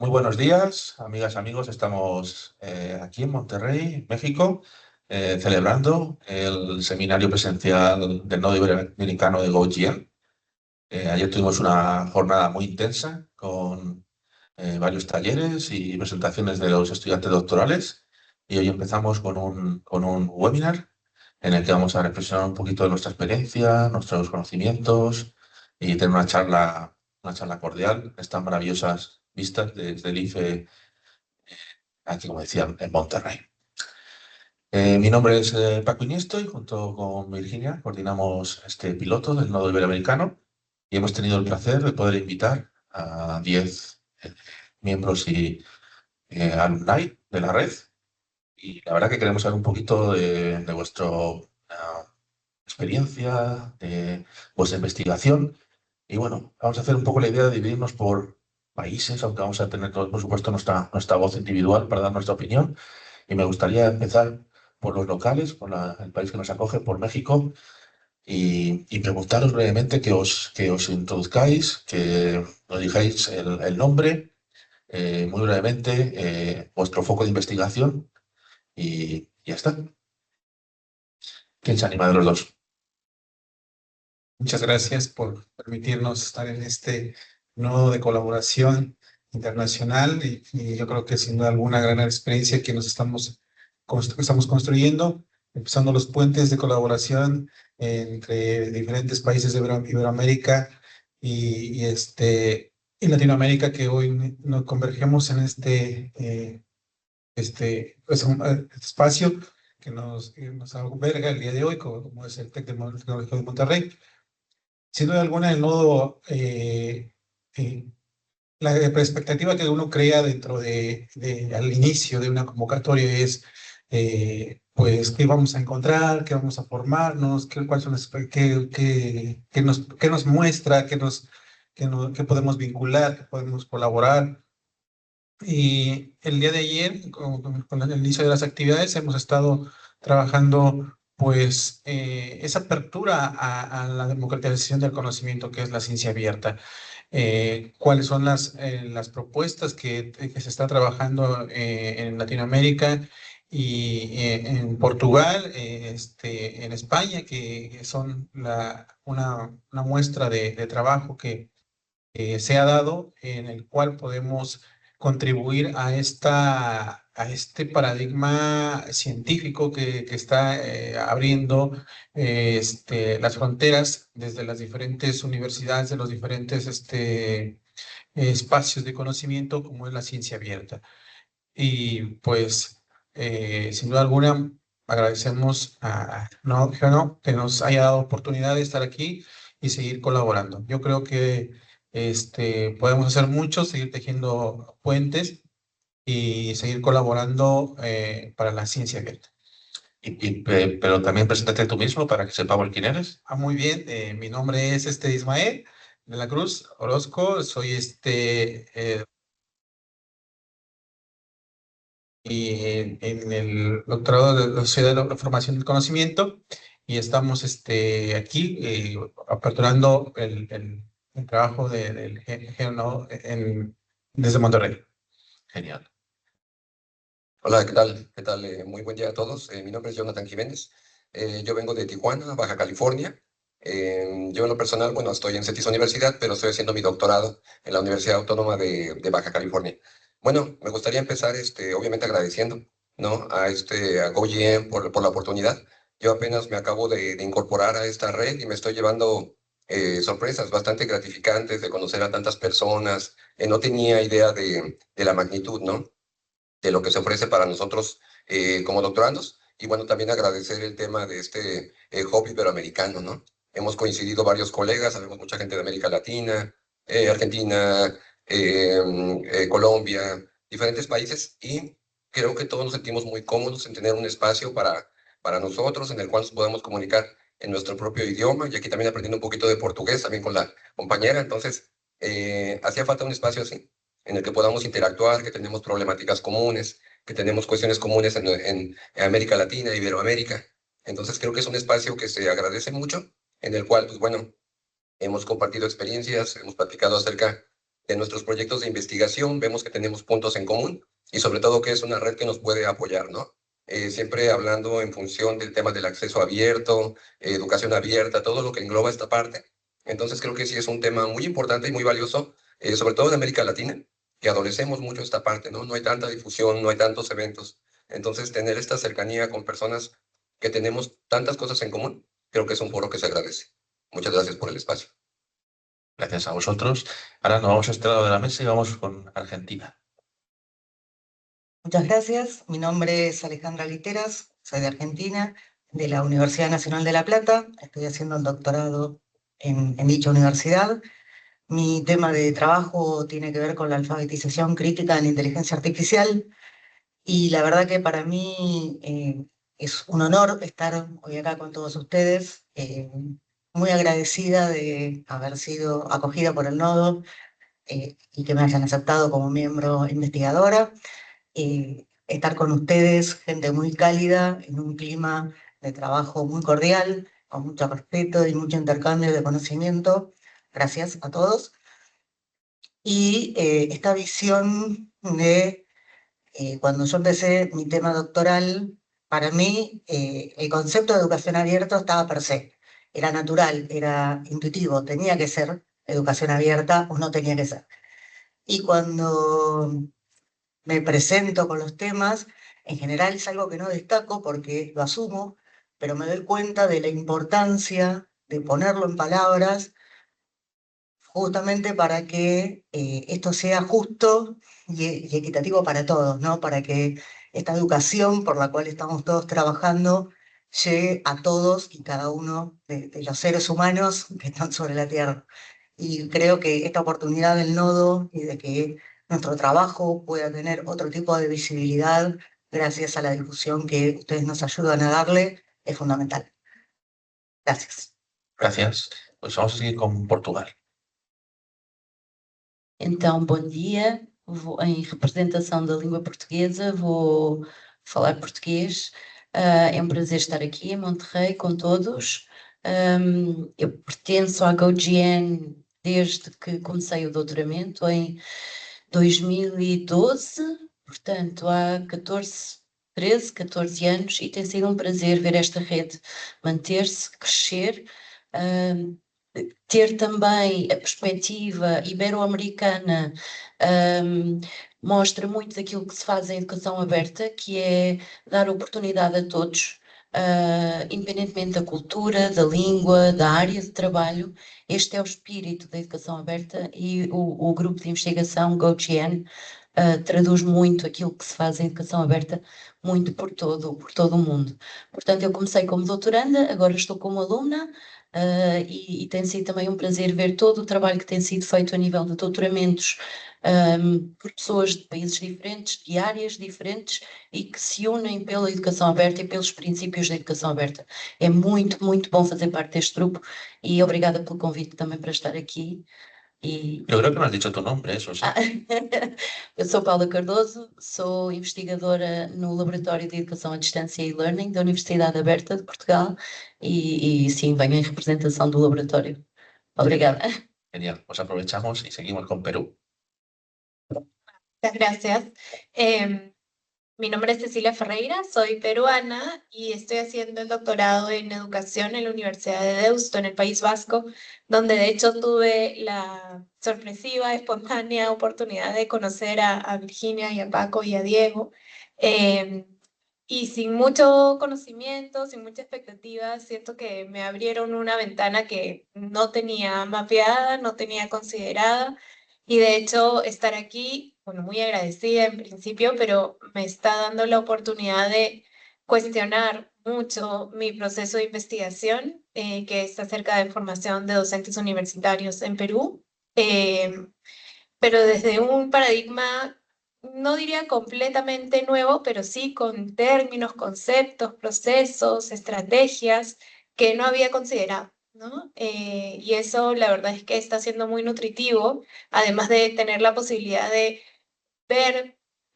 Muy buenos días, amigas, amigos. Estamos aquí en Monterrey, México, celebrando el seminario presencial del Nodo Iberoamericano de GoGN. Ayer tuvimos una jornada muy intensa con varios talleres y presentaciones de los estudiantes doctorales y hoy empezamos con un webinar en el que vamos a reflexionar un poquito de nuestra experiencia, nuestros conocimientos y tener una charla cordial, estas maravillosas vistas desde el IFE, aquí como decía, en Monterrey. Mi nombre es Paco Iniesto y junto con Virginia coordinamos este piloto del Nodo Iberoamericano y hemos tenido el placer de poder invitar a 10 miembros y alumni de la red. Y la verdad que queremos saber un poquito de vuestra experiencia, de vuestra investigación. Y bueno, vamos a hacer un poco la idea de dividirnos por países, aunque vamos a tener todos, por supuesto, nuestra voz individual para dar nuestra opinión. Y me gustaría empezar por los locales, por el país que nos acoge, por México, y preguntaros brevemente que os introduzcáis, que nos digáis el nombre, muy brevemente, vuestro foco de investigación y ya está. ¿Quién se anima de los dos? Muchas gracias por permitirnos estar en este nodo de colaboración internacional y yo creo que sin duda alguna gran experiencia que estamos construyendo, empezando los puentes de colaboración entre diferentes países de Iberoamérica y Latinoamérica que hoy nos convergemos en este espacio que nos alberga el día de hoy, como es el TEC Tecnológico de Monterrey. Sin duda alguna, el nodo, la expectativa que uno crea dentro al inicio de una convocatoria es, pues, qué vamos a encontrar, qué vamos a formarnos, cuáles son qué nos muestra, qué podemos vincular, qué podemos colaborar. Y el día de ayer, con el inicio de las actividades, hemos estado trabajando, pues, esa apertura a la democratización del conocimiento, que es la ciencia abierta. ¿Cuáles son las propuestas que se está trabajando en Latinoamérica y en Portugal, en España, que son una muestra de trabajo que se ha dado, en el cual podemos contribuir a este paradigma científico que está abriendo las fronteras desde las diferentes universidades, de los diferentes espacios de conocimiento, como es la ciencia abierta. Y pues, sin duda alguna, agradecemos a no, que nos haya dado oportunidad de estar aquí y seguir colaborando. Yo creo que podemos hacer mucho, seguir tejiendo puentes y seguir colaborando para la ciencia abierta. Pero también preséntate tú mismo para que sepamos quién eres. Muy bien, mi nombre es Ismael de la Cruz Orozco, soy y en el doctorado de la Sociedad de la Formación del Conocimiento, y estamos aquí aperturando el trabajo del GEONO desde Monterrey. Genial. Hola, ¿qué tal? ¿Qué tal? Muy buen día a todos. Mi nombre es Jonathan Jiménez. Yo vengo de Tijuana, Baja California. Yo en lo personal, bueno, estoy en CETIS Universidad, pero estoy haciendo mi doctorado en la Universidad Autónoma de Baja California. Bueno, me gustaría empezar, obviamente agradeciendo, ¿no? A GoGN por la oportunidad. Yo apenas me acabo de incorporar a esta red y me estoy llevando sorpresas bastante gratificantes de conocer a tantas personas. No tenía idea de la magnitud, ¿no? De lo que se ofrece para nosotros como doctorandos. Y bueno, también agradecer el tema de este hobby iberoamericano, ¿no? Hemos coincidido varios colegas, sabemos mucha gente de América Latina, Argentina, Colombia, diferentes países, y creo que todos nos sentimos muy cómodos en tener un espacio para nosotros en el cual nos podemos comunicar en nuestro propio idioma, y aquí también aprendiendo un poquito de portugués, también con la compañera. Entonces, hacía falta un espacio así en el que podamos interactuar, que tenemos problemáticas comunes, que tenemos cuestiones comunes en América Latina, Iberoamérica. Entonces creo que es un espacio que se agradece mucho, en el cual, pues bueno, hemos compartido experiencias, hemos platicado acerca de nuestros proyectos de investigación, vemos que tenemos puntos en común y sobre todo que es una red que nos puede apoyar, ¿no? Siempre hablando en función del tema del acceso abierto, educación abierta, todo lo que engloba esta parte. Entonces creo que sí es un tema muy importante y muy valioso, sobre todo en América Latina, que adolecemos mucho esta parte, ¿no? No hay tanta difusión, no hay tantos eventos. Entonces tener esta cercanía con personas que tenemos tantas cosas en común, creo que es un foro que se agradece. Muchas gracias por el espacio. Gracias a vosotros. Ahora nos vamos a este lado de la mesa y vamos con Argentina. Muchas gracias. Mi nombre es Alejandra Literas, soy de Argentina, de la Universidad Nacional de La Plata. Estoy haciendo el doctorado en dicha universidad. Mi tema de trabajo tiene que ver con la alfabetización crítica en inteligencia artificial y la verdad que para mí es un honor estar hoy acá con todos ustedes. Muy agradecida de haber sido acogida por el nodo y que me hayan aceptado como miembro investigadora. Estar con ustedes, gente muy cálida, en un clima de trabajo muy cordial, con mucho respeto y mucho intercambio de conocimiento. Gracias a todos. Y esta visión de cuando yo empecé mi tema doctoral, para mí el concepto de educación abierta estaba per se. Era natural, era intuitivo, tenía que ser educación abierta o no tenía que ser. Y cuando me presento con los temas, en general es algo que no destaco porque lo asumo, pero me doy cuenta de la importancia de ponerlo en palabras justamente para que esto sea justo y equitativo para todos, ¿no? Para que esta educación por la cual estamos todos trabajando llegue a todos y cada uno de los seres humanos que están sobre la Tierra. Y creo que esta oportunidad del nodo y de que nuestro trabajo pueda tener otro tipo de visibilidad gracias a la difusión que ustedes nos ayudan a darle es fundamental. Gracias. Gracias. Pues vamos a seguir con Portugal. Então, bom dia. Em representação da língua portuguesa, vou falar português. É um prazer estar aqui em Monterrey com todos. Eu pertenço à GoGN desde que comecei o doutoramento em 2012, portanto há 13, 14 anos, e tem sido um prazer ver esta rede manter-se, crescer, ter também a perspectiva ibero-americana. Mostra muito daquilo que se faz em educação aberta, que é dar oportunidade a todos, independentemente da cultura, da língua, da área de trabalho. Este é o espírito da educação aberta e o grupo de investigação GoGN traduz muito aquilo que se faz em educação aberta, muito por todo o mundo. Portanto, eu comecei como doutoranda, agora estou como alumna, e tem sido também um prazer ver todo o trabalho que tem sido feito a nível de doutoramentos por pessoas de países diferentes, de áreas diferentes e que se unem pela educação aberta e pelos princípios da educação aberta. É muito, muito bom fazer parte deste grupo e obrigada pelo convite também para estar aqui. Yo creo que no has dicho tu nombre, eso sí. Eu sou Paula Cardoso, sou investigadora no Laboratório de Educação à Distância e Learning da Universidade Aberta de Portugal e sim, venho em representação do laboratório. Obrigada. Genial, pues aprovechamos y seguimos con Perú. Muchas gracias. Mi nombre es Cecilia Ferreira, soy peruana y estoy haciendo el doctorado en educación en la Universidad de Deusto, en el País Vasco, donde de hecho tuve la sorpresiva, espontánea oportunidad de conocer a Virginia y a Paco y a Diego. Y sin mucho conocimiento, sin mucha expectativa, siento que me abrieron una ventana que no tenía mapeada, no tenía considerada. Y de hecho, estar aquí, bueno, muy agradecida en principio, pero me está dando la oportunidad de cuestionar mucho mi proceso de investigación, que es acerca de formación de docentes universitarios en Perú, pero desde un paradigma, no diría completamente nuevo, pero sí con términos, conceptos, procesos, estrategias que no había considerado, ¿no? Y eso la verdad es que está siendo muy nutritivo, además de tener la posibilidad de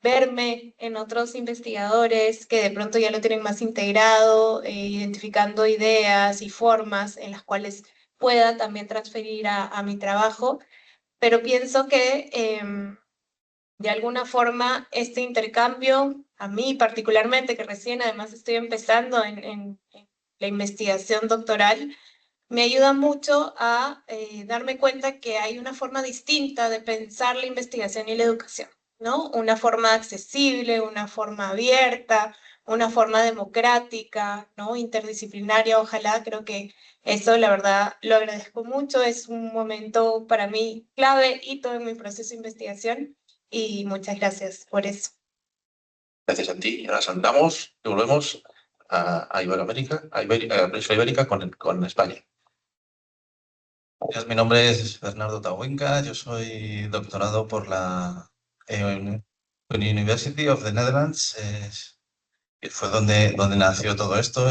verme en otros investigadores que de pronto ya lo tienen más integrado, identificando ideas y formas en las cuales pueda también transferir a mi trabajo. pero pienso que de alguna forma este intercambio, a mí particularmente, que recién además estoy empezando en la investigación doctoral, me ayuda mucho a darme cuenta que hay una forma distinta de pensar la investigación y la educación, ¿no? Una forma accesible, una forma abierta, una forma democrática, ¿no? Interdisciplinaria, ojalá. Creo que eso, la verdad, lo agradezco mucho. Es un momento para mí clave, hito en mi proceso de investigación, y muchas gracias por eso. Gracias a ti. Y ahora saltamos y volvemos a Iberoamérica, a la península ibérica con España. Mi nombre es Bernardo Tahuenca, yo soy doctorado por la University of the Netherlands, que fue donde nació todo esto,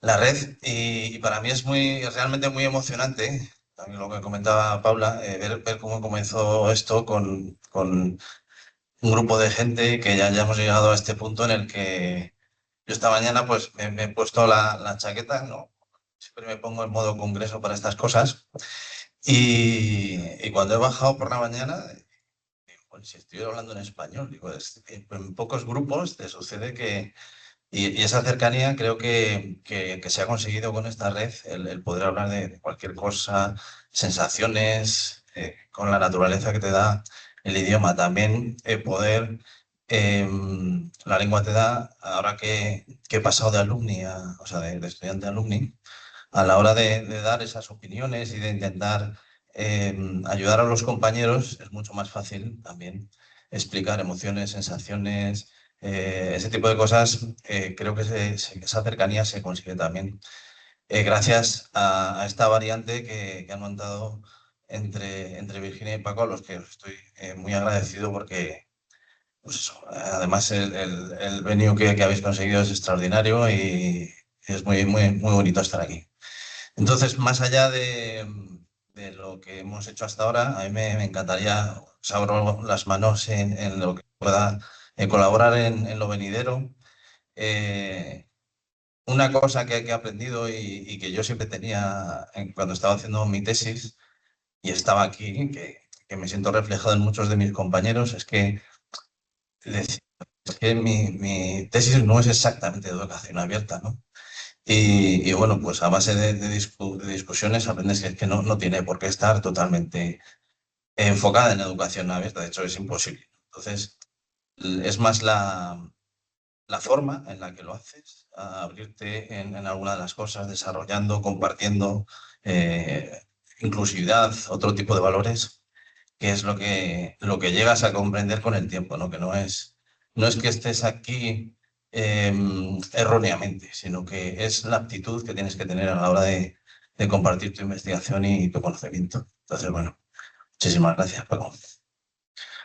la red, y para mí es realmente muy emocionante, también lo que comentaba Paula, ver cómo comenzó esto con un grupo de gente que ya hemos llegado a este punto en el que yo esta mañana pues me he puesto la chaqueta, ¿no? Siempre me pongo en modo congreso para estas cosas. Y cuando he bajado por la mañana, digo, "Bueno, si estoy hablando en español, digo, en pocos grupos te sucede que... Y esa cercanía creo que se ha conseguido con esta red, el poder hablar de cualquier cosa, sensaciones, con la naturaleza que te da el idioma. También poder, la lengua te da, ahora que he pasado de alumni, o sea, de estudiante a alumni, a la hora de dar esas opiniones y de intentar ayudar a los compañeros, es mucho más fácil también explicar emociones, sensaciones, ese tipo de cosas. Creo que esa cercanía se consigue también gracias a esta variante que han montado entre Virginia y Paco, a los que os estoy muy agradecido porque, pues eso, además el venue que habéis conseguido es extraordinario y es muy bonito estar aquí. Entonces, más allá de lo que hemos hecho hasta ahora, a mí me encantaría, os abro las manos en lo que pueda colaborar en lo venidero. Eh, una cosa que he aprendido y que yo siempre tenía cuando estaba haciendo mi tesis y estaba aquí, que me siento reflejado en muchos de mis compañeros, es que, es que mi tesis no es exactamente de educación abierta, ¿no? Y bueno, pues a base de discusiones aprendes que no tiene por qué estar totalmente enfocada en educación abierta, de hecho es imposible. Entonces, es más la forma en la que lo haces, a abrirte en alguna de las cosas, desarrollando, compartiendo inclusividad, otro tipo de valores, que es lo que llegas a comprender con el tiempo, ¿no? Que no es que estés aquí erróneamente, sino que es la actitud que tienes que tener a la hora de compartir tu investigación y tu conocimiento. Entonces, bueno, muchísimas gracias, Paco.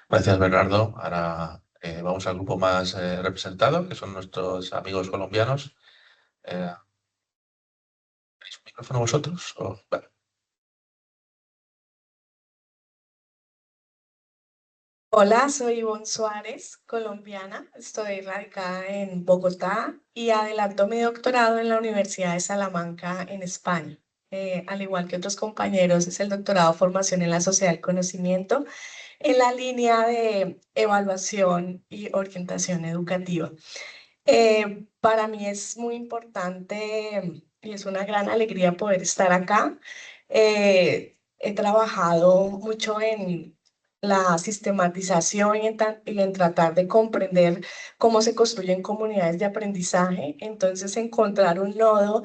Gracias, Bernardo. Ahora vamos al grupo más representado, que son nuestros amigos colombianos. ¿Tenéis un micrófono vosotros? Vale. Hola, soy Ivonne Suárez, colombiana. Estoy radicada en Bogotá y adelanto mi doctorado en la Universidad de Salamanca, en España. Al igual que otros compañeros, es el doctorado Formación en la Sociedad del Conocimiento en la línea de evaluación y orientación educativa. Para mí es muy importante y es una gran alegría poder estar acá. He trabajado mucho en la sistematización y en tratar de comprender cómo se construyen comunidades de aprendizaje. Entonces, encontrar un nodo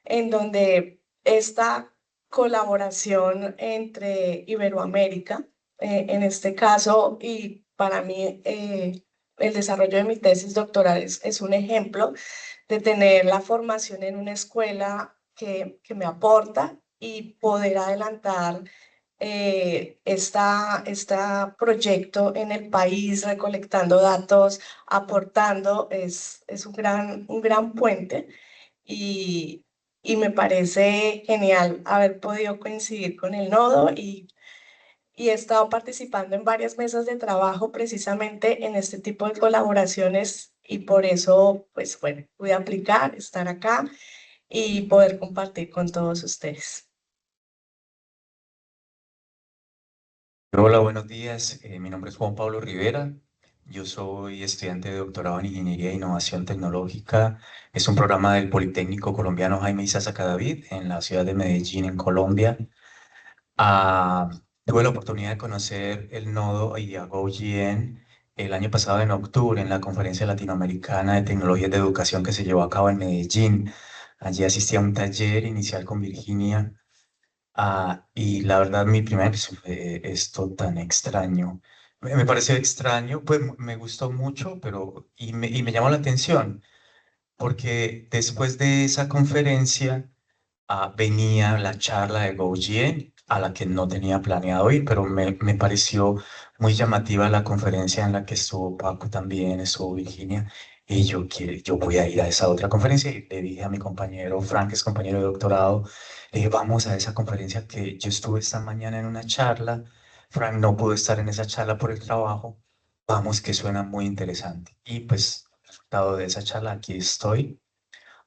en donde esta colaboración entre Iberoamérica, en este caso, y para mí el desarrollo de mi tesis doctoral es un ejemplo de tener la formación en una escuela que me aporta y poder adelantar este proyecto en el país, recolectando datos, aportando, es un gran puente y me parece genial haber podido coincidir con el nodo y he estado participando en varias mesas de trabajo precisamente en este tipo de colaboraciones y por eso, pues bueno, pude aplicar, estar acá y poder compartir con todos ustedes. Hola, buenos días. Mi nombre es Juan Pablo Rivera. Yo soy estudiante de doctorado en Ingeniería e Innovación Tecnológica. Es un programa del Politécnico Colombiano Jaime Isaza Cadavid en la ciudad de Medellín, en Colombia. Ah, tuve la oportunidad de conocer el nodo y a GoGN el año pasado en octubre en la Conferencia Latinoamericana de Tecnologías de Educación que se llevó a cabo en Medellín. Allí asistí a un taller inicial con Virginia. Y la verdad, mi primera impresión fue esto tan extraño. Me pareció extraño, pues me gustó mucho, pero y me llamó la atención, porque después de esa conferencia venía la charla de GoGN, a la que no tenía planeado ir, pero me pareció muy llamativa la conferencia en la que estuvo Paco también, estuvo Virginia, y yo voy a ir a esa otra conferencia, y le dije a mi compañero, Frank, es compañero de doctorado, le dije, vamos a esa conferencia que yo estuve esta mañana en una charla, Frank no pudo estar en esa charla por el trabajo, vamos que suena muy interesante. Y pues, resultado de esa charla, aquí estoy.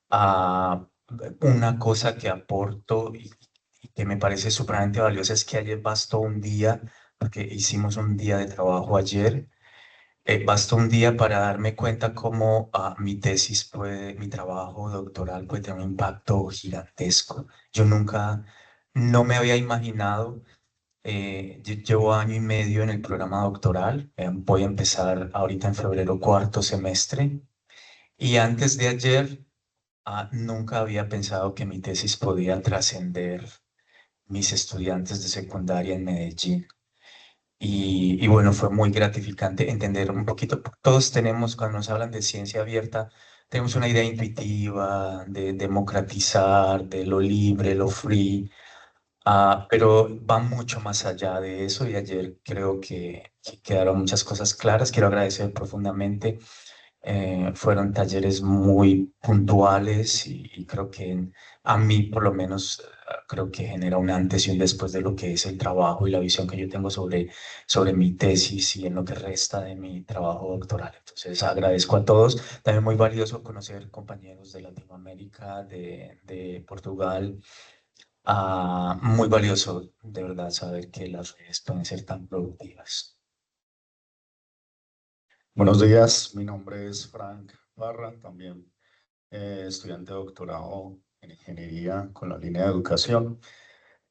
Ah, una cosa que aporto y que me parece supremamente valiosa es que ayer bastó un día, porque hicimos un día de trabajo ayer, bastó un día para darme cuenta cómo mi tesis puede, mi trabajo doctoral puede tener un impacto gigantesco. Yo nunca, no me había imaginado, yo llevo año y medio en el programa doctoral, voy a empezar ahorita en febrero cuarto semestre, y antes de ayer nunca había pensado que mi tesis podía trascender mis estudiantes de secundaria en Medellín. Y bueno, fue muy gratificante entender un poquito. Todos tenemos, cuando nos hablan de ciencia abierta, tenemos una idea intuitiva de democratizar, de lo libre, lo free, pero va mucho más allá de eso y ayer creo que quedaron muchas cosas claras. Quiero agradecer profundamente, fueron talleres muy puntuales y creo que a mí por lo menos creo que genera un antes y un después de lo que es el trabajo y la visión que yo tengo sobre mi tesis y en lo que resta de mi trabajo doctoral. Entonces agradezco a todos. También muy valioso conocer compañeros de Latinoamérica, de Portugal. Muy valioso de verdad saber que las redes pueden ser tan productivas. Buenos días, mi nombre es Frank Barra, también estudiante de doctorado en ingeniería con la línea de educación.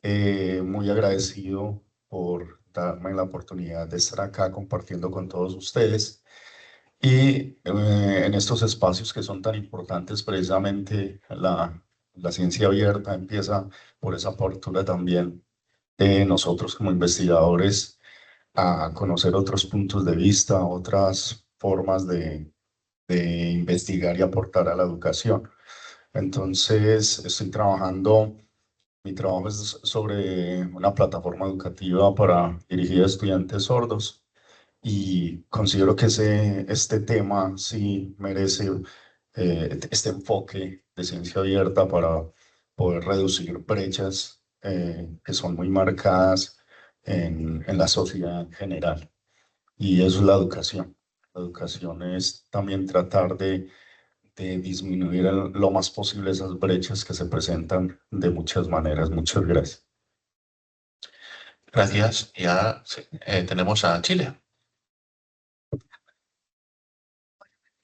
Muy agradecido por darme la oportunidad de estar acá compartiendo con todos ustedes y en estos espacios que son tan importantes, precisamente la ciencia abierta empieza por esa apertura también de nosotros como investigadores a conocer otros puntos de vista, otras formas de investigar y aportar a la educación. Entonces, estoy trabajando, mi trabajo es sobre una plataforma educativa para dirigir a estudiantes sordos y considero que este tema sí merece este enfoque de ciencia abierta para poder reducir brechas que son muy marcadas en la sociedad en general. Y eso es la educación. La educación es también tratar de disminuir lo más posible esas brechas que se presentan de muchas maneras. Muchas gracias. Gracias. Y ahora sí, tenemos a Chile.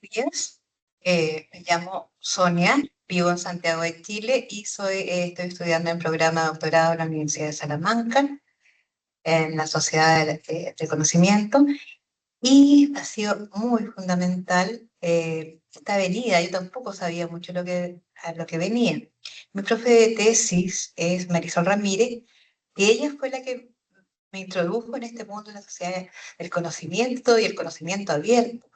Días. Me llamo Sonia, vivo en Santiago de Chile y estoy estudiando en programa de doctorado en la Universidad de Salamanca, en la Sociedad de Conocimiento, y ha sido muy fundamental esta venida. Yo tampoco sabía mucho a lo que venía. Mi profe de tesis es Marisol Ramírez y ella fue la que me introdujo en este mundo de la sociedad del conocimiento y el conocimiento abierto.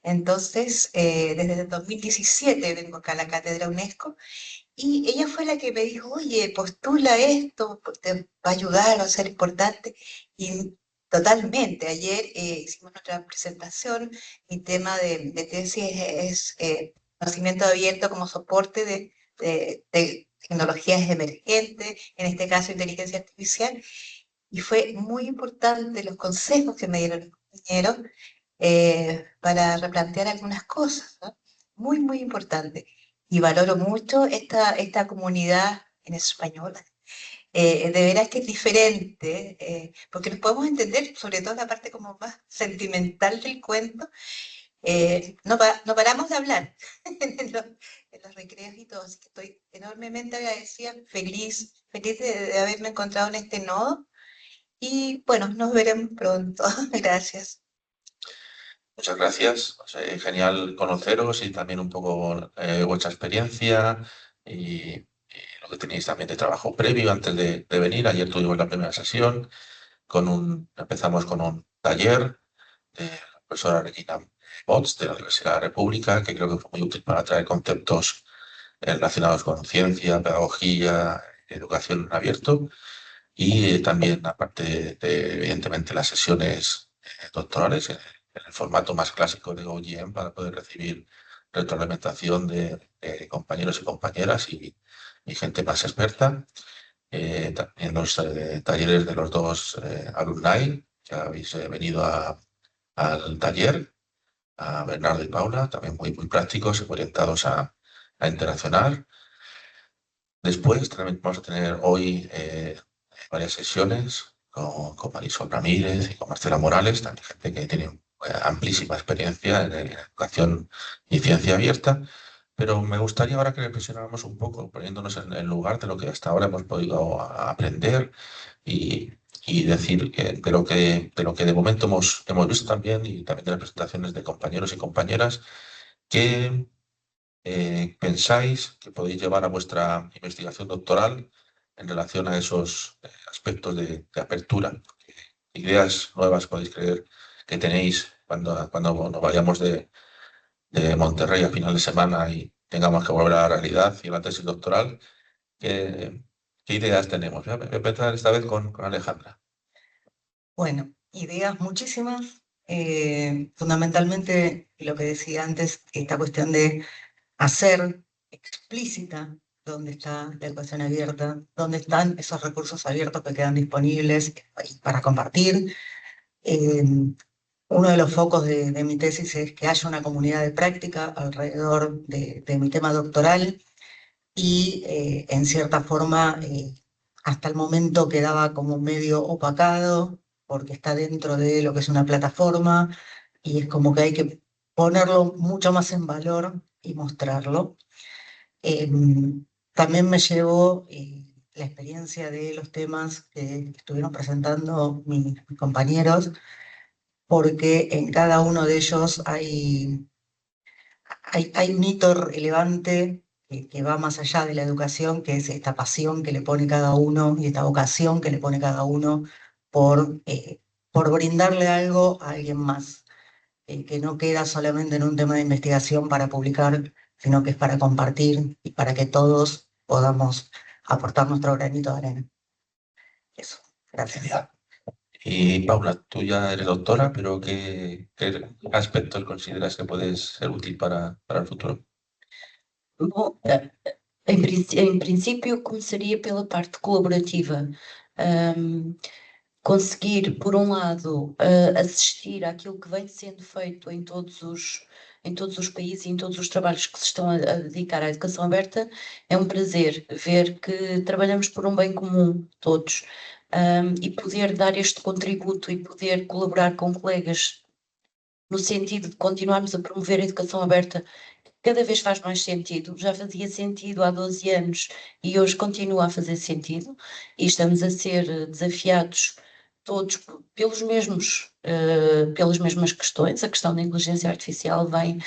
Entonces, desde el 2017 vengo acá a la Cátedra UNESCO y ella fue la que me dijo, oye, postula esto, pues te va a ayudar, va a ser importante. Y totalmente, ayer hicimos nuestra presentación, mi tema de tesis es conocimiento abierto como soporte de tecnologías emergentes, en este caso inteligencia artificial, y fue muy importante los consejos que me dieron los compañeros para replantear algunas cosas, ¿no? Muy, muy importante. Y valoro mucho esta comunidad en español de veras que es diferente, porque nos podemos entender, sobre todo la parte como más sentimental del cuento. No paramos de hablar en los recreos y todo, así que estoy enormemente agradecida, feliz de haberme encontrado en este nodo. Y bueno, nos veremos pronto. Gracias. Muchas gracias. O sea, genial conoceros y también un poco vuestra experiencia y lo que tenéis también de trabajo previo antes de venir. Ayer tuvimos la primera sesión, empezamos con un taller de la profesora Regina Bots de la Universidad de la República, que creo que fue muy útil para traer conceptos relacionados con ciencia, pedagogía, educación en abierto. Y también, aparte de, evidentemente, las sesiones doctorales en el formato más clásico de OGM para poder recibir retroalimentación de compañeros y compañeras y gente más experta. También los talleres de los dos alumni que habéis venido al taller, a Bernardo y Paula, también muy prácticos y orientados a interaccionar. Después también vamos a tener hoy varias sesiones con Marisol Ramírez y con Marcela Morales, también gente que tiene amplísima experiencia en educación y ciencia abierta, pero me gustaría ahora que reflexionáramos un poco, poniéndonos en el lugar de lo que hasta ahora hemos podido aprender y, y decir que de lo que de momento hemos visto también y también de las presentaciones de compañeros y compañeras, que pensáis que podéis llevar a vuestra investigación doctoral en relación a esos aspectos de apertura. ¿Qué ideas nuevas podéis creer que tenéis cuando nos vayamos de Monterrey a final de semana y tengamos que volver a la realidad y a la tesis doctoral? ¿Qué ideas tenemos? Voy a empezar esta vez con Alejandra. Bueno, ideas muchísimas. Fundamentalmente, lo que decía antes, esta cuestión de hacer explícita dónde está la educación abierta, dónde están esos recursos abiertos que quedan disponibles para compartir. Uno de los focos de mi tesis es que haya una comunidad de práctica alrededor de mi tema doctoral y en cierta forma hasta el momento quedaba como medio opacado porque está dentro de lo que es una plataforma y es como que hay que ponerlo mucho más en valor y mostrarlo. También me llevo la experiencia de los temas que estuvieron presentando mis compañeros, porque en cada uno de ellos hay un hito relevante que va más allá de la educación, que es esta pasión que le pone cada uno y esta vocación que le pone cada uno por brindarle algo a alguien más, que no queda solamente en un tema de investigación para publicar, sino que es para compartir y para que todos podamos aportar nuestro granito de arena. Eso, gracias. Genial. Y Paula, tú ya eres doctora, pero ¿qué aspectos consideras que puedes ser útil para el futuro? Bom, em princípio, começaria pela parte colaborativa. Conseguir, por um lado, assistir àquilo que vem sendo feito em todos os países e em todos os trabalhos que se estão a dedicar à educação aberta, é um prazer ver que trabalhamos por um bem comum, todos, e poder dar este contributo e poder colaborar com colegas no sentido de continuarmos a promover a educação aberta, cada vez faz mais sentido. Já fazia sentido há 12 anos e hoje continua a fazer sentido, e estamos a ser desafiados todos pelas mesmas questões. A questão da inteligência artificial vem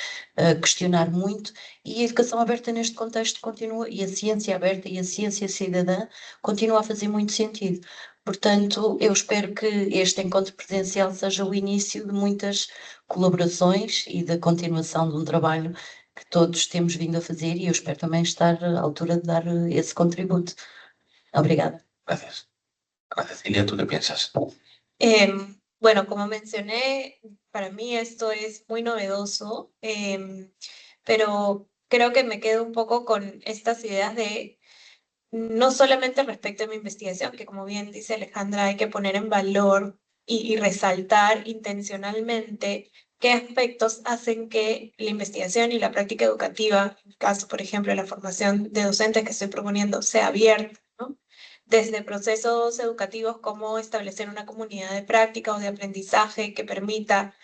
questionar muito, e a educação aberta neste contexto continua, e a ciência aberta e a ciência cidadã continua a fazer muito sentido. Portanto, eu espero que este encontro presencial seja o início de muitas colaborações e da continuação de um trabalho que todos temos vindo a fazer, e eu espero também estar à altura de dar esse contributo. Obrigada. Gracias. Ana Cecilia, ¿tú qué piensas? Bueno, como mencioné, para mí esto es muy novedoso, pero creo que me quedo un poco con estas ideas de no solamente respecto a mi investigación, que como bien dice Alejandra, hay que poner en valor y resaltar intencionalmente qué aspectos hacen que la investigación y la práctica educativa, en el caso, por ejemplo, de la formación de docentes que estoy proponiendo, sea abierta, ¿no? desde procesos educativos como establecer una comunidad de práctica o de aprendizaje que permita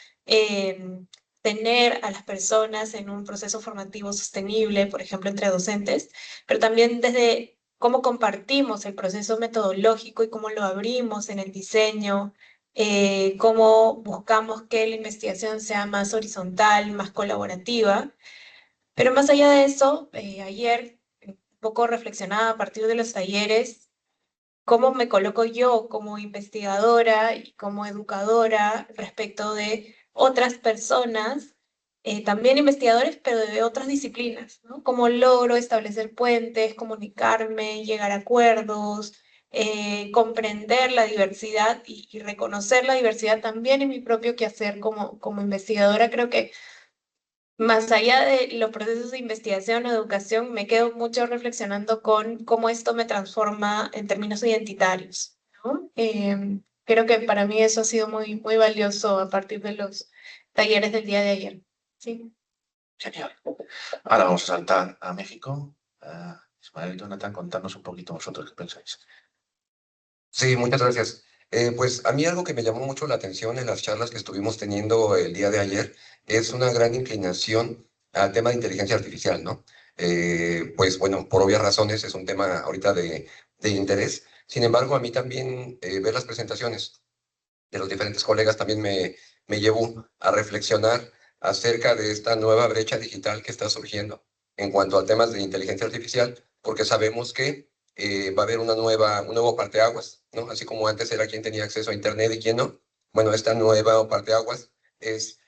tener a las personas en un proceso formativo sostenible, por ejemplo, entre docentes, pero también desde cómo compartimos el proceso metodológico y cómo lo abrimos en el diseño, cómo buscamos que la investigación sea más horizontal, más colaborativa. Pero más allá de eso, ayer un poco reflexionaba a partir de los talleres, cómo me coloco yo como investigadora y como educadora respecto de otras personas, también investigadores, pero de otras disciplinas, ¿no? Cómo logro establecer puentes, comunicarme, llegar a acuerdos, comprender la diversidad y reconocer la diversidad también en mi propio quehacer como investigadora. Creo que más allá de los procesos de investigación o educación, me quedo mucho reflexionando con cómo esto me transforma en términos identitarios, ¿no? Creo que para mí eso ha sido muy, muy valioso a partir de los talleres del día de ayer. Sí. Genial. Ahora vamos a saltar a México. Ismael y Jonathan, contarnos un poquito vosotros qué pensáis. Sí, muchas gracias. Pues a mí algo que me llamó mucho la atención en las charlas que estuvimos teniendo el día de ayer es una gran inclinación al tema de inteligencia artificial, ¿no? Pues bueno, por obvias razones es un tema ahorita de interés. Sin embargo, a mí también ver las presentaciones de los diferentes colegas también me llevó a reflexionar acerca de esta nueva brecha digital que está surgiendo en cuanto a temas de inteligencia artificial, porque sabemos que va a haber un nuevo parteaguas, ¿no? Así como antes era quien tenía acceso a Internet y quien no. Bueno, esta nueva parteaguas es,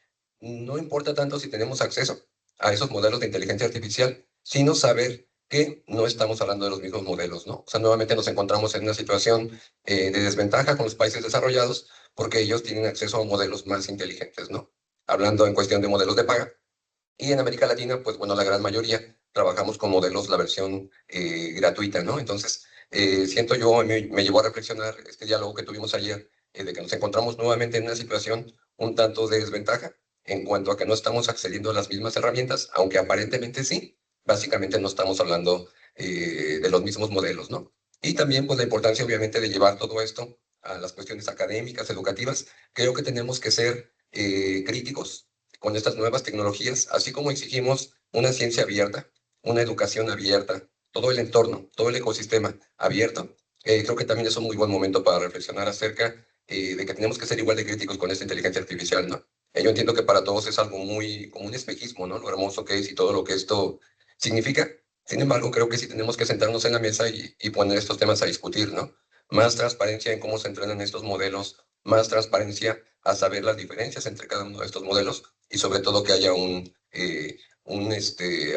no importa tanto si tenemos acceso a esos modelos de inteligencia artificial, sino saber que no estamos hablando de los mismos modelos, ¿no? O sea, nuevamente nos encontramos en una situación de desventaja con los países desarrollados porque ellos tienen acceso a modelos más inteligentes, ¿no? Hablando en cuestión de modelos de paga. Y en América Latina, pues bueno, la gran mayoría trabajamos con modelos, la versión gratuita, ¿no? Entonces, siento yo, me llevó a reflexionar este diálogo que tuvimos ayer, de que nos encontramos nuevamente en una situación un tanto de desventaja en cuanto a que no estamos accediendo a las mismas herramientas, aunque aparentemente sí, básicamente no estamos hablando de los mismos modelos, ¿no? Y también, pues la importancia, obviamente, de llevar todo esto a las cuestiones académicas, educativas. Creo que tenemos que ser críticos con estas nuevas tecnologías, así como exigimos una ciencia abierta, una educación abierta, todo el entorno, todo el ecosistema abierto. Creo que también es un muy buen momento para reflexionar acerca de que tenemos que ser igual de críticos con esta inteligencia artificial, ¿no? Yo entiendo que para todos es algo muy, como un espejismo, ¿no? Lo hermoso que es y todo lo que esto significa. Sin embargo, creo que sí tenemos que sentarnos en la mesa y poner estos temas a discutir, ¿no? Más transparencia en cómo se entrenan estos modelos, más transparencia a saber las diferencias entre cada uno de estos modelos y sobre todo que haya un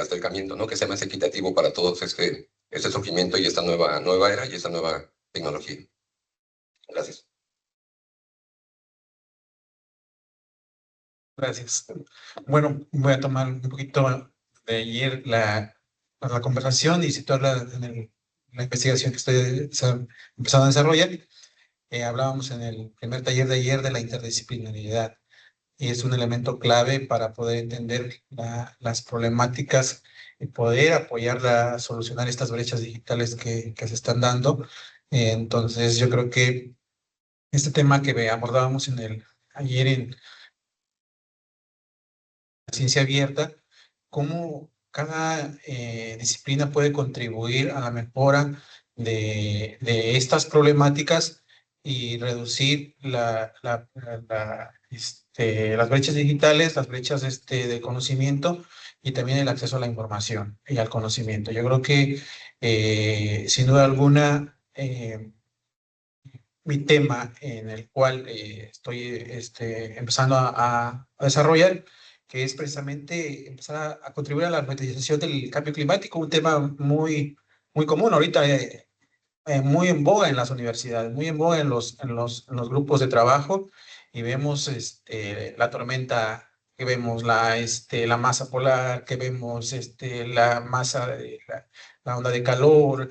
acercamiento, ¿no? Que sea más equitativo para todos este surgimiento y esta nueva era y esta nueva tecnología. Gracias. Gracias. Bueno, voy a tomar un poquito de ayer la conversación y situarla en la investigación que estoy empezando a desarrollar. Hablábamos en el primer taller de ayer de la interdisciplinariedad y es un elemento clave para poder entender las problemáticas y poder apoyar a solucionar estas brechas digitales que se están dando. Entonces, yo creo que este tema que abordábamos ayer en la ciencia abierta, cómo cada disciplina puede contribuir a la mejora de estas problemáticas y reducir las brechas digitales, las brechas de conocimiento y también el acceso a la información y al conocimiento. Yo creo que, sin duda alguna, mi tema en el cual estoy empezando a desarrollar, que es precisamente empezar a contribuir a la mitigación del cambio climático, un tema muy, muy común ahorita, muy en boga en las universidades, muy en boga en los grupos de trabajo, y vemos la tormenta, que vemos la masa polar, que vemos la masa, la onda de calor,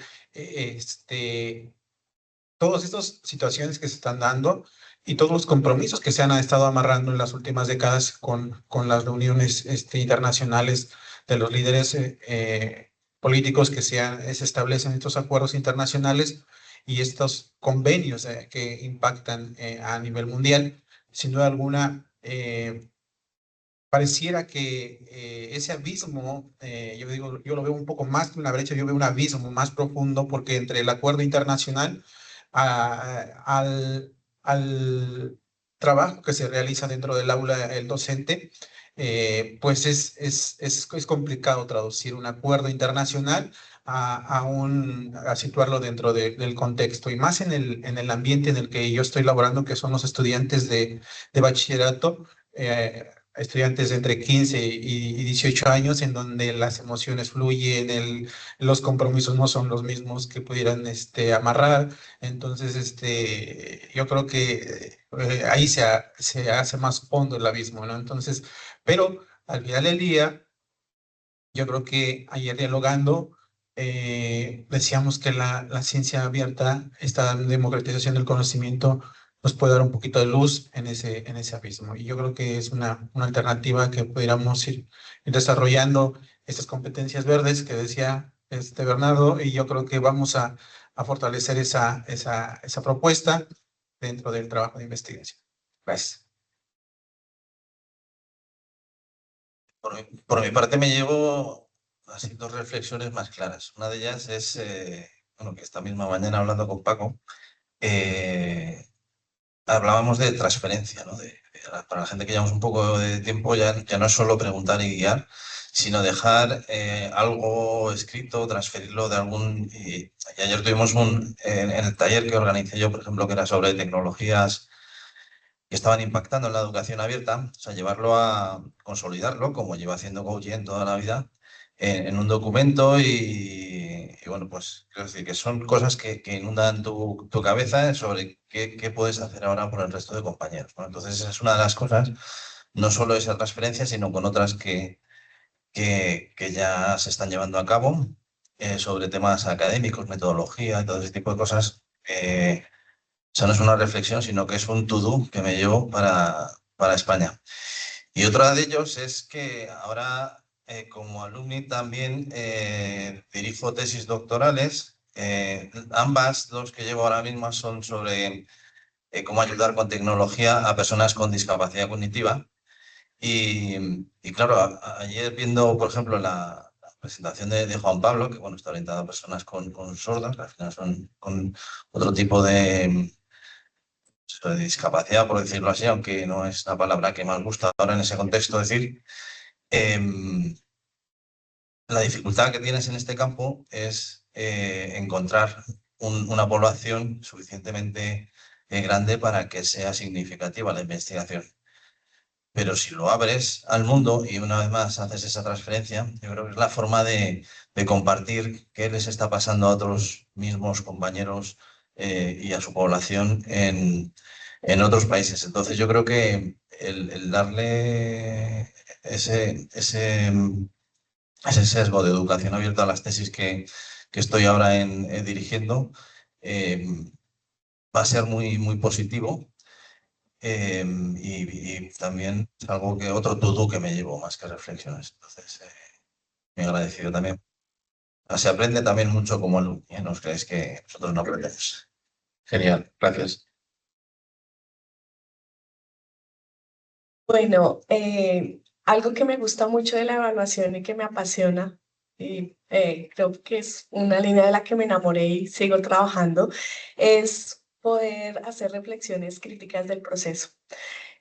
todas estas situaciones que se están dando y todos los compromisos que se han estado amarrando en las últimas décadas con las reuniones internacionales de los líderes políticos que se establecen estos acuerdos internacionales y estos convenios que impactan a nivel mundial, sin duda alguna, pareciera que ese abismo, yo digo, yo lo veo un poco más que una brecha, yo veo un abismo más profundo, porque entre el acuerdo internacional al trabajo que se realiza dentro del aula, el docente, pues es complicado traducir un acuerdo internacional a situarlo dentro del contexto, y más en el ambiente en el que yo estoy laborando, que son los estudiantes de bachillerato. Estudiantes de entre 15 y 18 años, en donde las emociones fluyen, los compromisos no son los mismos que pudieran amarrar. Entonces, yo creo que ahí se hace más hondo el abismo, ¿no? Entonces, pero al final del día, yo creo que ayer dialogando, decíamos que la ciencia abierta, esta democratización del conocimiento, nos puede dar un poquito de luz en ese abismo. Y yo creo que es una alternativa que pudiéramos ir desarrollando estas competencias verdes que decía Bernardo, y yo creo que vamos a fortalecer esa propuesta dentro del trabajo de investigación. Gracias. Por mi parte me llevo así dos reflexiones más claras. Una de ellas es, bueno, que esta misma mañana hablando con Paco, hablábamos de transferencia, ¿no? Para la gente que llevamos un poco de tiempo, ya no es solo preguntar y guiar, sino dejar algo escrito, transferirlo de algún... Y ayer tuvimos en el taller que organicé yo, por ejemplo, que era sobre tecnologías que estaban impactando en la educación abierta, o sea, llevarlo a consolidarlo, como lleva haciendo GoGen toda la vida, en un documento y bueno, pues quiero decir que son cosas que inundan tu cabeza sobre qué puedes hacer ahora por el resto de compañeros, ¿no? Entonces, esa es una de las cosas, no solo esa transferencia, sino con otras que ya se están llevando a cabo sobre temas académicos, metodología y todo ese tipo de cosas. O sea, no es una reflexión, sino que es un to-do que me llevo para España. Y otra de ellos es que ahora, como alumni, también dirijo tesis doctorales. Ambas, dos que llevo ahora mismo, son sobre cómo ayudar con tecnología a personas con discapacidad cognitiva. Y claro, ayer viendo, por ejemplo, la presentación de Juan Pablo, que bueno, está orientado a personas con sordas, que al final son con otro tipo de discapacidad, por decirlo así, aunque no es la palabra que más gusta ahora en ese contexto decir, la dificultad que tienes en este campo es encontrar una población suficientemente grande para que sea significativa la investigación. Pero si lo abres al mundo y una vez más haces esa transferencia, yo creo que es la forma de compartir qué les está pasando a otros mismos compañeros y a su población en otros países. Entonces yo creo que el darle ese sesgo de educación abierta a las tesis que estoy ahora dirigiendo va a ser muy, muy positivo. Y también es algo que otro to-do que me llevo más que reflexiones. Entonces, muy agradecido también. Se aprende también mucho como alumno, ¿eh? No os creéis que nosotros no aprendemos. Genial, gracias. Bueno, algo que me gusta mucho de la evaluación y que me apasiona, y creo que es una línea de la que me enamoré y sigo trabajando, es poder hacer reflexiones críticas del proceso.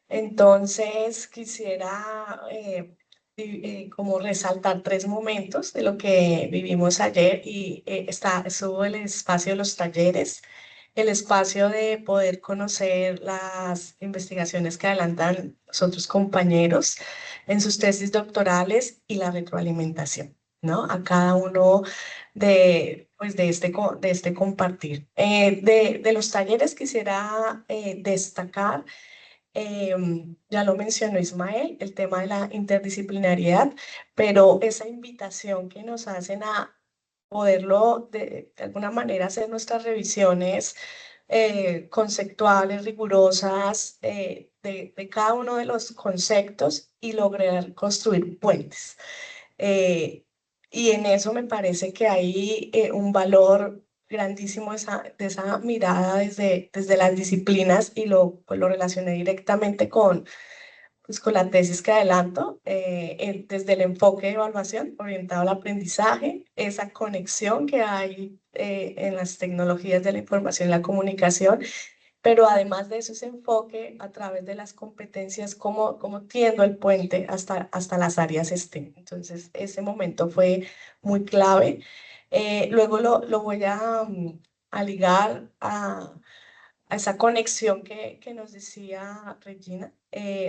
Entonces, quisiera como resaltar tres momentos de lo que vivimos ayer, y estuvo el espacio de los talleres, el espacio de poder conocer las investigaciones que adelantan los otros compañeros en sus tesis doctorales y la retroalimentación, ¿no? A cada uno pues de este compartir. De los talleres quisiera destacar, ya lo mencionó Ismael, el tema de la interdisciplinariedad, pero esa invitación que nos hacen a poderlo de alguna manera hacer nuestras revisiones conceptuales, rigurosas, de cada uno de los conceptos y lograr construir puentes. Y en eso me parece que hay un valor grandísimo de esa mirada desde las disciplinas y pues lo relacioné directamente pues con la tesis que adelanto, desde el enfoque de evaluación orientado al aprendizaje, esa conexión que hay en las tecnologías de la información y la comunicación, pero además de eso, ese enfoque a través de las competencias, cómo tiendo el puente hasta las áreas STEM. Entonces, ese momento fue muy clave. Luego lo voy a ligar a esa conexión que nos decía Regina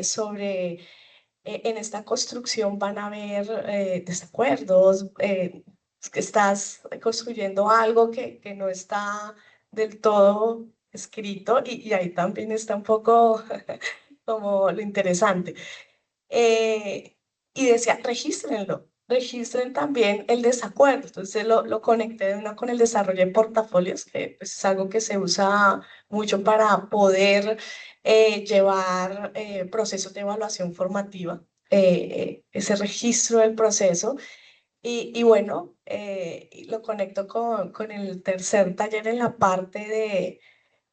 sobre en esta construcción van a haber desacuerdos, que estás construyendo algo que no está del todo escrito y ahí también está un poco como lo interesante. Y decía, regístrenlo, registren también el desacuerdo. Entonces lo conecté de una con el desarrollo de portafolios, que pues, es algo que se usa mucho para poder llevar procesos de evaluación formativa, ese registro del proceso. Y bueno, lo conecto con el tercer taller en la parte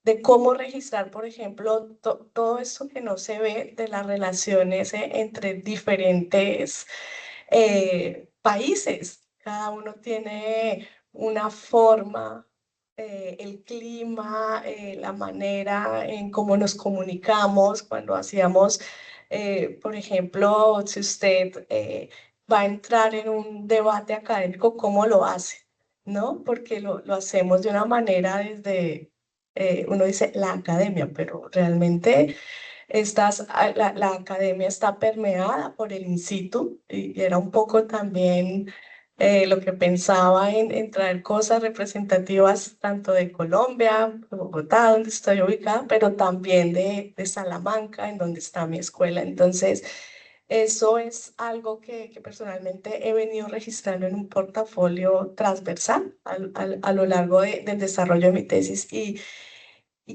de cómo registrar, por ejemplo, todo esto que no se ve de las relaciones entre diferentes países. Cada uno tiene una forma, el clima, la manera en cómo nos comunicamos cuando hacíamos, por ejemplo, si usted va a entrar en un debate académico, ¿cómo lo hace? ¿No? Porque lo hacemos de una manera desde uno dice la academia, pero realmente la academia está permeada por el in situ y era un poco también lo que pensaba en traer cosas representativas tanto de Colombia, de Bogotá, donde estoy ubicada, pero también de Salamanca, en donde está mi escuela. Entonces, eso es algo que personalmente he venido registrando en un portafolio transversal a lo largo del desarrollo de mi tesis y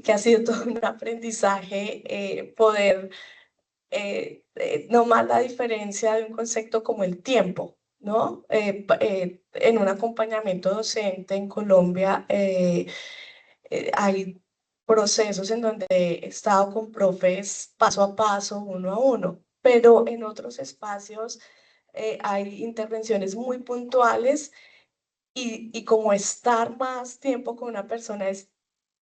que ha sido todo un aprendizaje poder no más la diferencia de un concepto como el tiempo, ¿no? En un acompañamiento docente en Colombia hay procesos en donde he estado con profes paso a paso, uno a uno, pero en otros espacios hay intervenciones muy puntuales y como estar más tiempo con una persona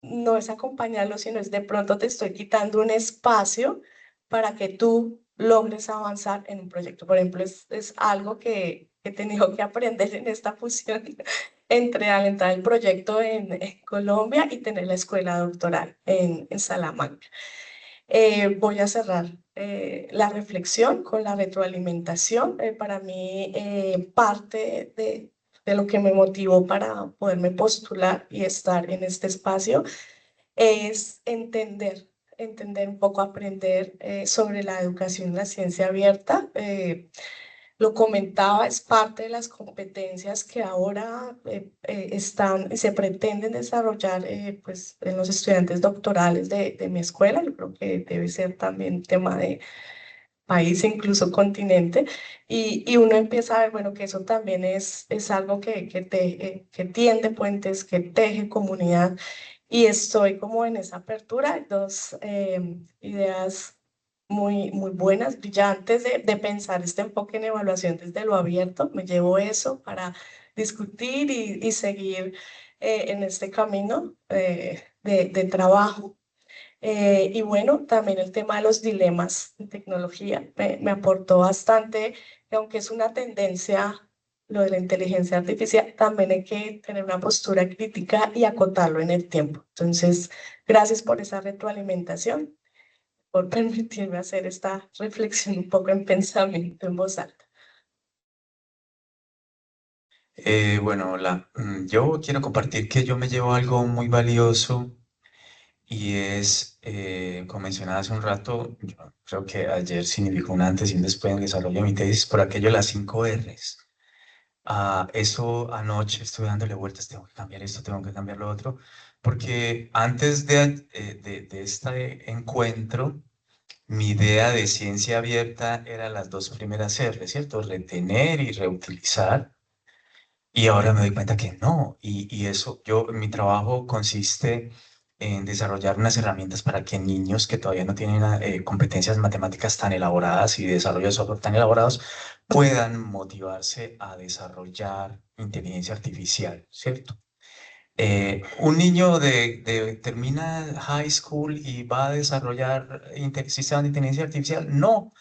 no es acompañarlo, sino es de pronto te estoy quitando un espacio para que tú logres avanzar en un proyecto. Por ejemplo, es algo que he tenido que aprender en esta fusión entre alentar el proyecto en Colombia y tener la escuela doctoral en Salamanca. Voy a cerrar la reflexión con la retroalimentación. Para mí, parte de lo que me motivó para poderme postular y estar en este espacio es entender un poco, aprender sobre la educación y la ciencia abierta. Lo comentaba, es parte de las competencias que ahora están y se pretenden desarrollar pues, en los estudiantes doctorales de mi escuela. Yo creo que debe ser también tema de país, incluso continente, y uno empieza a ver, bueno, que eso también es algo que tiende puentes, que teje comunidad, y estoy como en esa apertura. Hay dos ideas muy buenas, brillantes de pensar este enfoque en evaluación desde lo abierto. Me llevo eso para discutir y seguir en este camino de trabajo. Y bueno, también el tema de los dilemas en tecnología me aportó bastante, que aunque es una tendencia, lo de la inteligencia artificial, también hay que tener una postura crítica y acotarlo en el tiempo. Entonces, gracias por esa retroalimentación, por permitirme hacer esta reflexión un poco en pensamiento en voz alta. Bueno, hola. Yo quiero compartir que yo me llevo algo muy valioso y es, como mencionaba hace un rato, yo creo que ayer significó un antes y un después en el desarrollo de mi tesis por aquello de las 5 R's. Eso anoche estuve dándole vueltas, tengo que cambiar esto, tengo que cambiar lo otro, porque antes de este encuentro, mi idea de ciencia abierta era las dos primeras R, ¿cierto? Retener y reutilizar. Y ahora me doy cuenta que no. Y eso, mi trabajo consiste en desarrollar unas herramientas para que niños que todavía no tienen competencias matemáticas tan elaboradas y desarrollo de software tan elaborados puedan motivarse a desarrollar inteligencia artificial, ¿cierto? Un niño termina high school y va a desarrollar sistemas de inteligencia artificial. No,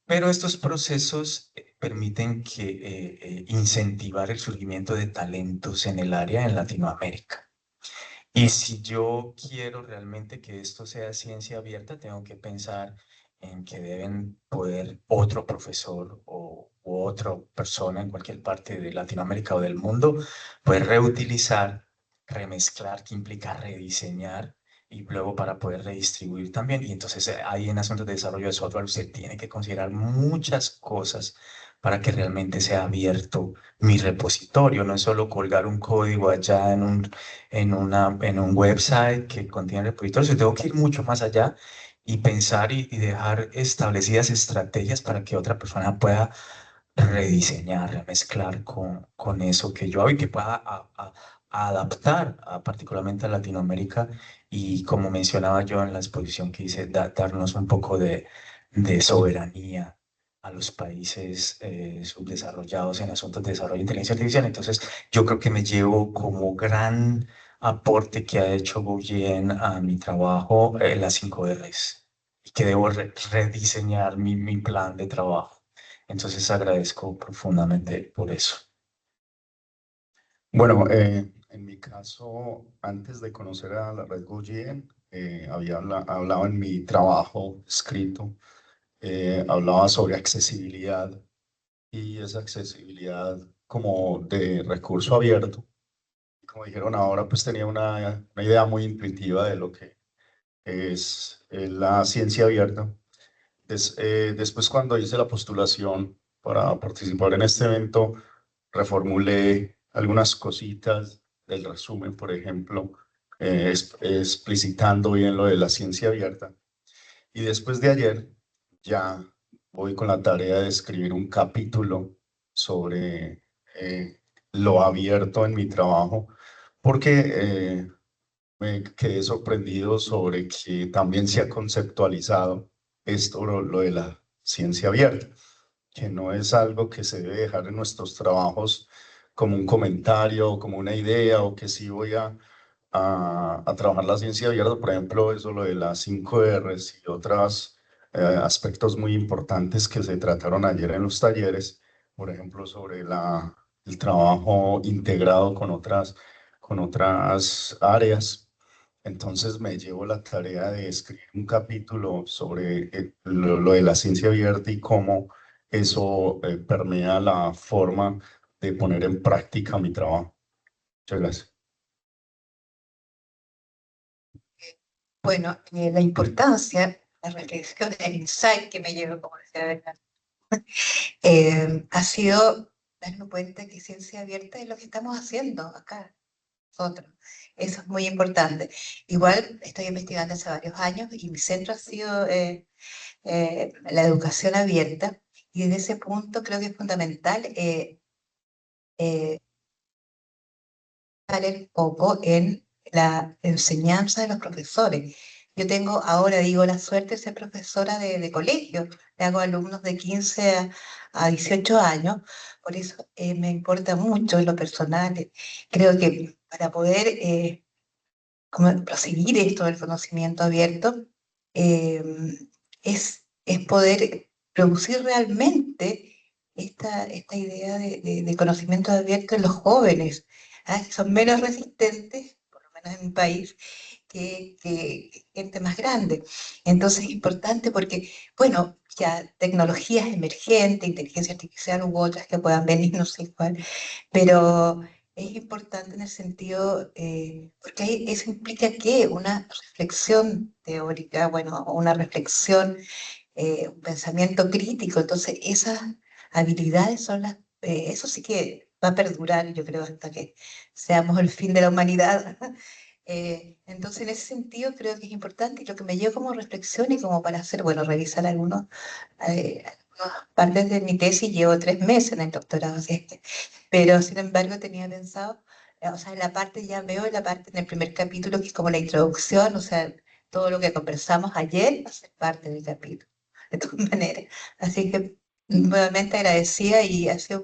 pero estos procesos permiten incentivar el surgimiento de talentos en el área en Latinoamérica. Y si yo quiero realmente que esto sea ciencia abierta, tengo que pensar en que deben poder otro profesor u otra persona en cualquier parte de Latinoamérica o del mundo, poder reutilizar, remezclar, que implica rediseñar y luego para poder redistribuir también. Y entonces ahí en asuntos de desarrollo de software usted tiene que considerar muchas cosas para que realmente sea abierto mi repositorio. No es solo colgar un código allá en un website que contiene repositorios. Yo tengo que ir mucho más allá y pensar y dejar establecidas estrategias para que otra persona pueda rediseñar, remezclar con eso que yo hago y que pueda adaptar particularmente a Latinoamérica y como mencionaba yo en la exposición que hice, darnos un poco de soberanía a los países subdesarrollados en asuntos de desarrollo de inteligencia artificial. Entonces, yo creo que me llevo como gran aporte que ha hecho Goujian a mi trabajo las 5 Rs y que debo rediseñar mi plan de trabajo. Entonces agradezco profundamente por eso. Bueno, en mi caso, antes de conocer a la red Goujian, había hablado en mi trabajo escrito, hablaba sobre accesibilidad y esa accesibilidad como de recurso abierto. Como dijeron ahora, pues tenía una idea muy intuitiva de lo que es la ciencia abierta. Después, cuando hice la postulación para participar en este evento, reformulé algunas cositas del resumen, por ejemplo, explicitando bien lo de la ciencia abierta. Y después de ayer ya voy con la tarea de escribir un capítulo sobre lo abierto en mi trabajo, porque me quedé sorprendido sobre que también se ha conceptualizado esto, lo de la ciencia abierta, que no es algo que se debe dejar en nuestros trabajos como un comentario o como una idea, o que sí voy a trabajar la ciencia abierta, por ejemplo, eso lo de las 5 Rs y otros aspectos muy importantes que se trataron ayer en los talleres, por ejemplo, sobre el trabajo integrado con otras áreas. Entonces me llevo la tarea de escribir un capítulo sobre lo de la ciencia abierta y cómo eso permea la forma de poner en práctica mi trabajo. Muchas gracias. Bueno, la importancia, la reflexión, el insight que me llevo, como decía Bernardo, ha sido darnos cuenta que ciencia abierta es lo que estamos haciendo acá, nosotros. Eso es muy importante. Igual estoy investigando hace varios años y mi centro ha sido la educación abierta, y desde ese punto creo que es fundamental el foco en la enseñanza de los profesores. Yo tengo ahora, digo, la suerte de ser profesora de colegio. Le hago alumnos de 15 a 18 años, por eso me importa mucho en lo personal. Creo que para poder como proseguir esto del conocimiento abierto, eh, es poder producir realmente esta idea de conocimiento abierto en los jóvenes, que son menos resistentes, por lo menos en mi país, que gente más grande. Entonces es importante porque, bueno, ya tecnologías emergentes, inteligencia artificial u otras que puedan venir, no sé cuál, pero es importante en el sentido, porque eso implica que una reflexión teórica, bueno, una reflexión, un pensamiento crítico. Entonces esas habilidades son eso sí que va a perdurar, yo creo, hasta que seamos el fin de la humanidad. Entonces, en ese sentido, creo que es importante, y lo que me llevo como reflexión y como para hacer, bueno, revisar algunas partes de mi tesis. Llevo 3 meses en el doctorado, así es que pero sin embargo tenía pensado, o sea, en la parte, ya veo en la parte, en el primer capítulo, que es como la introducción, o sea, todo lo que conversamos ayer va a ser parte del capítulo, de todas maneras. Así que nuevamente agradecida y hacer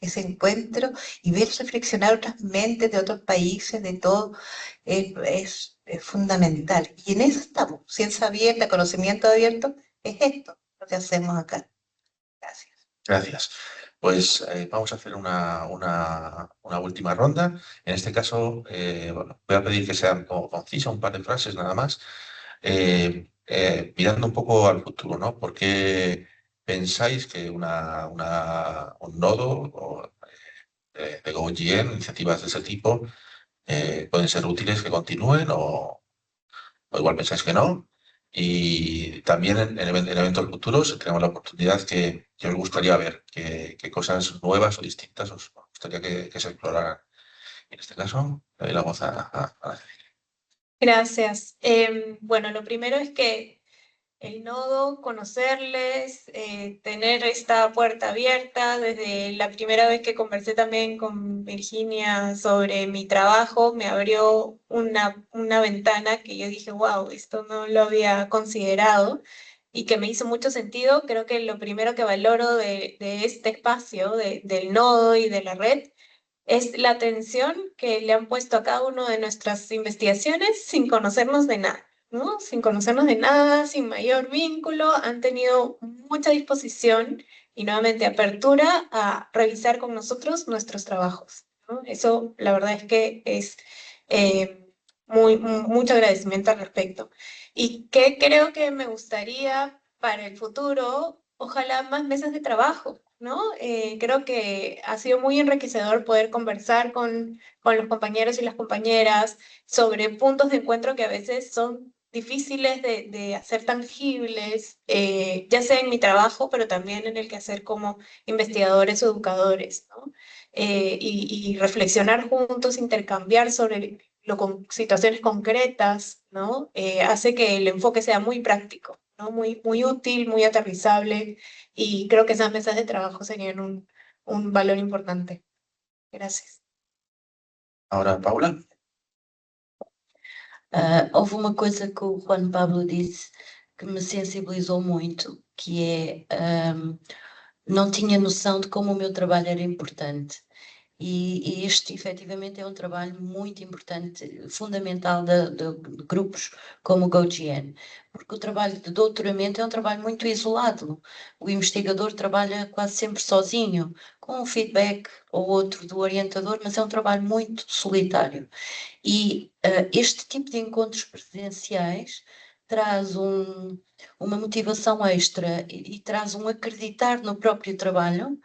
ese encuentro y ver reflexionar otras mentes de otros países, de todo, es fundamental. Y en eso estamos, ciencia abierta, conocimiento abierto, es esto lo que hacemos acá. Gracias. Gracias. Pues vamos a hacer una última ronda. En este caso, bueno, voy a pedir que sean concisas, un par de frases nada más. Mirando un poco al futuro, ¿no? ¿Por qué pensáis que un nodo de GoGN, iniciativas de ese tipo, pueden ser útiles que continúen o igual pensáis que no? Y también en eventos futuros, si tenemos la oportunidad que os gustaría ver, qué cosas nuevas o distintas os gustaría que se exploraran. En este caso, le doy la voz a la Cecilia. Gracias. Bueno, lo primero es que el nodo, conocerles, tener esta puerta abierta. Desde la primera vez que conversé también con Virginia sobre mi trabajo, me abrió una ventana que yo dije, wow, esto no lo había considerado y que me hizo mucho sentido. Creo que lo primero que valoro de este espacio, del nodo y de la red, es la atención que le han puesto a cada una de nuestras investigaciones sin conocernos de nada, ¿no? Sin conocernos de nada, sin mayor vínculo, han tenido mucha disposición y nuevamente apertura a revisar con nosotros nuestros trabajos, ¿no? Eso, la verdad es que es mucho agradecimiento al respecto. Y que creo que me gustaría para el futuro, ojalá más mesas de trabajo, ¿no? Creo que ha sido muy enriquecedor poder conversar con los compañeros y las compañeras sobre puntos de encuentro que a veces son difíciles de hacer tangibles, ya sea en mi trabajo, pero también en el quehacer como investigadores o educadores, ¿no? Y reflexionar juntos, intercambiar sobre situaciones concretas, ¿no? Hace que el enfoque sea muy práctico, ¿no? Muy útil, muy aterrizable, y creo que esas mesas de trabajo serían un valor importante. Gracias. Ahora, Paula. Houve uma coisa que o Juan Pablo disse que me sensibilizou muito, que é não tinha noção de como o meu trabalho era importante. E este, efetivamente, é um trabalho muito importante, fundamental de grupos como o GoGN, porque o trabalho de doutoramento é um trabalho muito isolado. O investigador trabalha quase sempre sozinho, com um feedback ou outro do orientador, mas é um trabalho muito solitário. E este tipo de encontros presenciais traz uma motivação extra e traz um acreditar no próprio trabalho,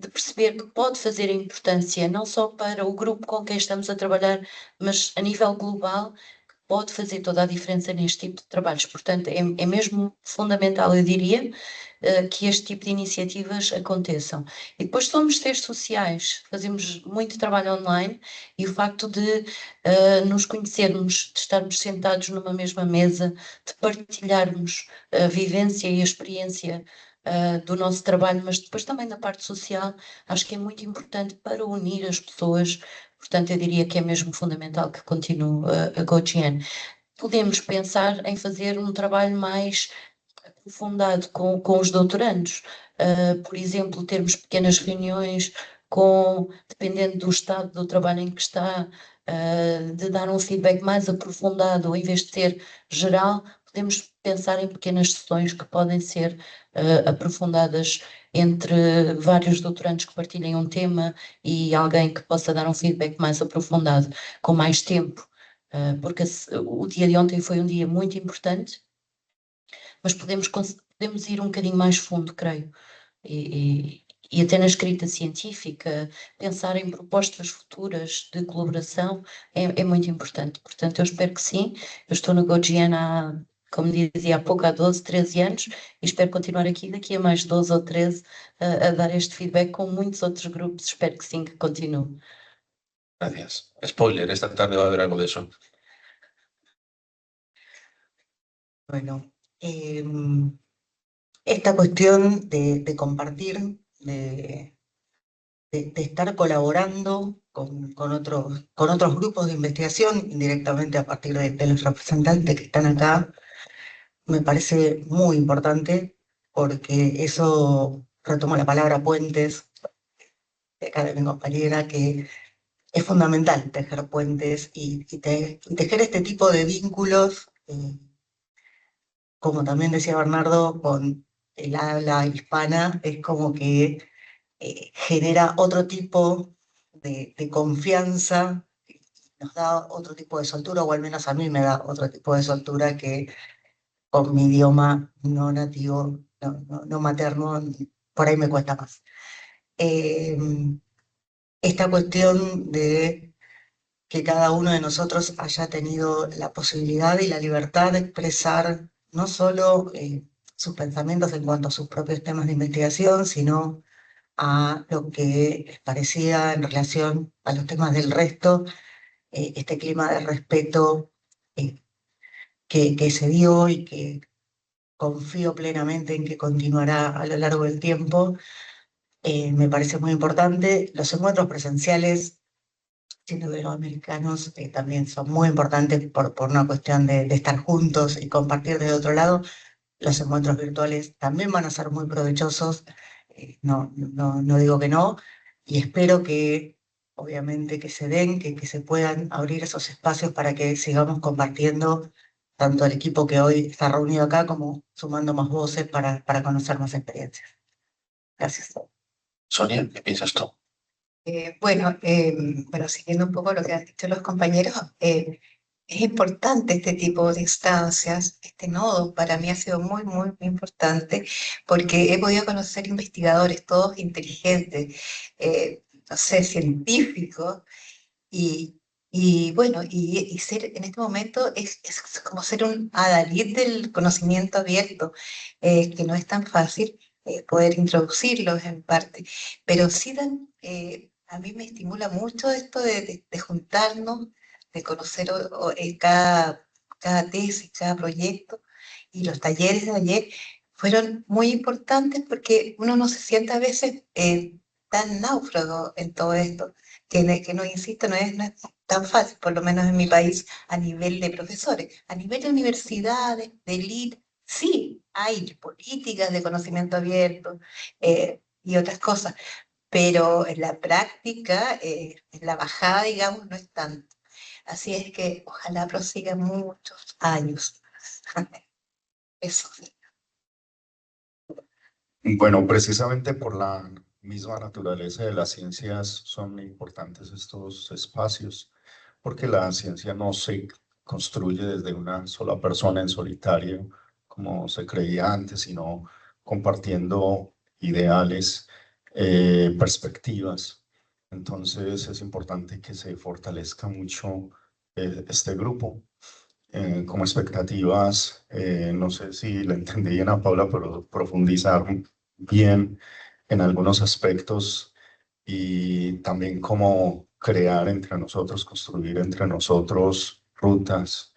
de perceber que pode fazer a importância não só para o grupo com quem estamos a trabalhar, mas a nível global, que pode fazer toda a diferença neste tipo de trabalhos. Portanto, é mesmo fundamental, eu diria, que este tipo de iniciativas aconteçam. E depois somos seres sociais, fazemos muito trabalho online e o facto de nos conhecermos, de estarmos sentados numa mesma mesa, de partilharmos a vivência e a experiência do nosso trabalho, mas depois também da parte social, acho que é muito importante para unir as pessoas. Portanto, eu diria que é mesmo fundamental que continue a GoGN. Podemos pensar em fazer um trabalho mais aprofundado com os doutorandos. Por exemplo, termos pequenas reuniões dependendo do estado do trabalho em que está, de dar um feedback mais aprofundado, em vez de ser geral, podemos pensar em pequenas sessões que podem ser aprofundadas entre vários doutorandos que partilhem um tema e alguém que possa dar um feedback mais aprofundado, com mais tempo, porque o dia de ontem foi um dia muito importante, mas podemos ir um bocadinho mais fundo, creio, e até na escrita científica, pensar em propostas futuras de colaboração é muito importante. Portanto, eu espero que sim. Eu estou no GoGN há, como dizia há pouco, há 12, 13 anos, e espero continuar aqui daqui a mais 12 ou 13 a dar este feedback com muitos outros grupos. Espero que sim, que continue. Gracias. Spoiler, esta tarde va a haber algo de eso. Bueno, esta cuestión de compartir, de de estar colaborando con otros grupos de investigación, indirectamente a partir de los representantes que están acá, me parece muy importante porque eso, retomo la palabra puentes, de acá de mi compañera, que es fundamental tejer puentes y tejer este tipo de vínculos, como también decía Bernardo, con el habla hispana, es como que genera otro tipo de confianza, nos da otro tipo de soltura, o al menos a mí me da otro tipo de soltura que con mi idioma no nativo, no materno, por ahí me cuesta más. Eh, esta cuestión de que cada uno de nosotros haya tenido la posibilidad y la libertad de expresar no solo sus pensamientos en cuanto a sus propios temas de investigación, sino a lo que les parecía en relación a los temas del resto, este clima de respeto eh, que se dio y que confío plenamente en que continuará a lo largo del tiempo, me parece muy importante. Los encuentros presenciales iberoamericanos también son muy importantes por una cuestión de estar juntos y compartir desde otro lado. Los encuentros virtuales también van a ser muy provechosos, no digo que no, y espero que, obviamente, que se den, que se puedan abrir esos espacios para que sigamos compartiendo tanto el equipo que hoy está reunido acá como sumando más voces para conocer más experiencias. Gracias. Sonia, ¿qué piensas tú? Bueno, siguiendo un poco lo que han dicho los compañeros, es importante este tipo de instancias. Este nodo para mí ha sido muy, muy, muy importante porque he podido conocer investigadores, todos inteligentes, no sé, científicos, y, y ser en este momento es como ser un adalid del conocimiento abierto, que no es tan fácil poder introducirlos en parte, pero sí a mí me estimula mucho esto de juntarnos, de conocer cada tesis, cada proyecto, y los talleres de ayer fueron muy importantes porque uno no se siente a veces tan náufrago en todo esto, que no, insisto, no es tan fácil, por lo menos en mi país, a nivel de profesores. A nivel de universidades, de elite, sí, hay políticas de conocimiento abierto y otras cosas, pero en la práctica, en la bajada, digamos, no es tanto. Así es que ojalá prosiga muchos años. Eso. Bueno, precisamente por la misma naturaleza de las ciencias son importantes estos espacios, porque la ciencia no se construye desde una sola persona en solitario, como se creía antes, sino compartiendo ideales, perspectivas. Entonces es importante que se fortalezca mucho este grupo. Como expectativas, no sé si la entendí bien a Paula, pero profundizar bien en algunos aspectos y también cómo crear entre nosotros, construir entre nosotros rutas,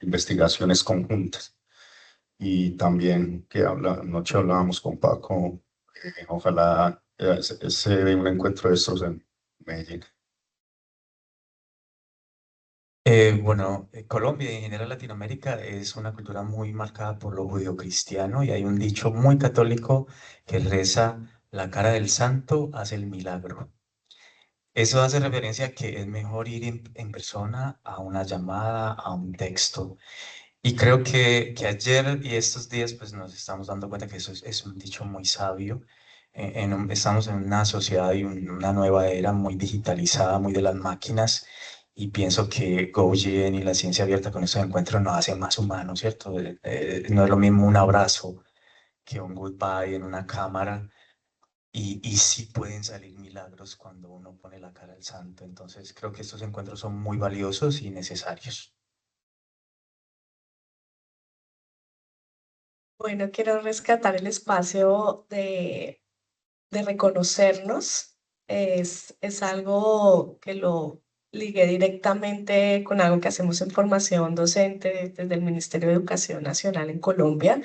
investigaciones conjuntas. Y también que anoche hablábamos con Paco, ojalá se dé un encuentro de estos en Medellín. Colombia y en general Latinoamérica es una cultura muy marcada por lo judeocristiano y hay un dicho muy católico que reza: la cara del santo hace el milagro. Eso hace referencia a que es mejor ir en persona a una llamada, a un texto. Y creo que ayer y estos días pues nos estamos dando cuenta que eso es un dicho muy sabio. Estamos en una sociedad y una nueva era muy digitalizada, muy de las máquinas, y pienso que GoGN y la ciencia abierta con estos encuentros nos hacen más humanos, ¿cierto? No es lo mismo un abrazo que un goodbye en una cámara, y sí pueden salir milagros cuando uno pone la cara al santo. Entonces creo que estos encuentros son muy valiosos y necesarios. Bueno, quiero rescatar el espacio de reconocernos. Es algo que lo ligué directamente con algo que hacemos en formación docente desde el Ministerio de Educación Nacional en Colombia.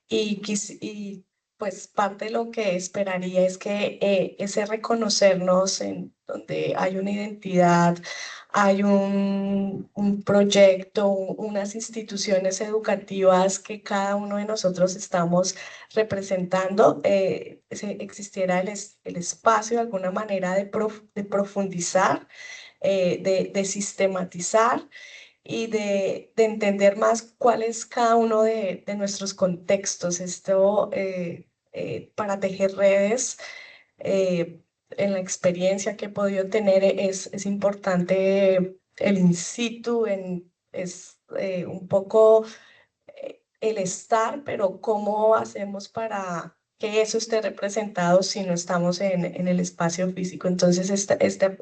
Y pues parte de lo que esperaría es que ese reconocernos en donde hay una identidad, hay un proyecto, unas instituciones educativas que cada uno de nosotros estamos representando, existiera el espacio de alguna manera de profundizar, de sistematizar y de entender más cuál es cada uno de nuestros contextos. Esto para tejer redes, en la experiencia que he podido tener, es importante el in situ, es un poco el estar, pero cómo hacemos para que eso esté representado si no estamos en el espacio físico. Entonces,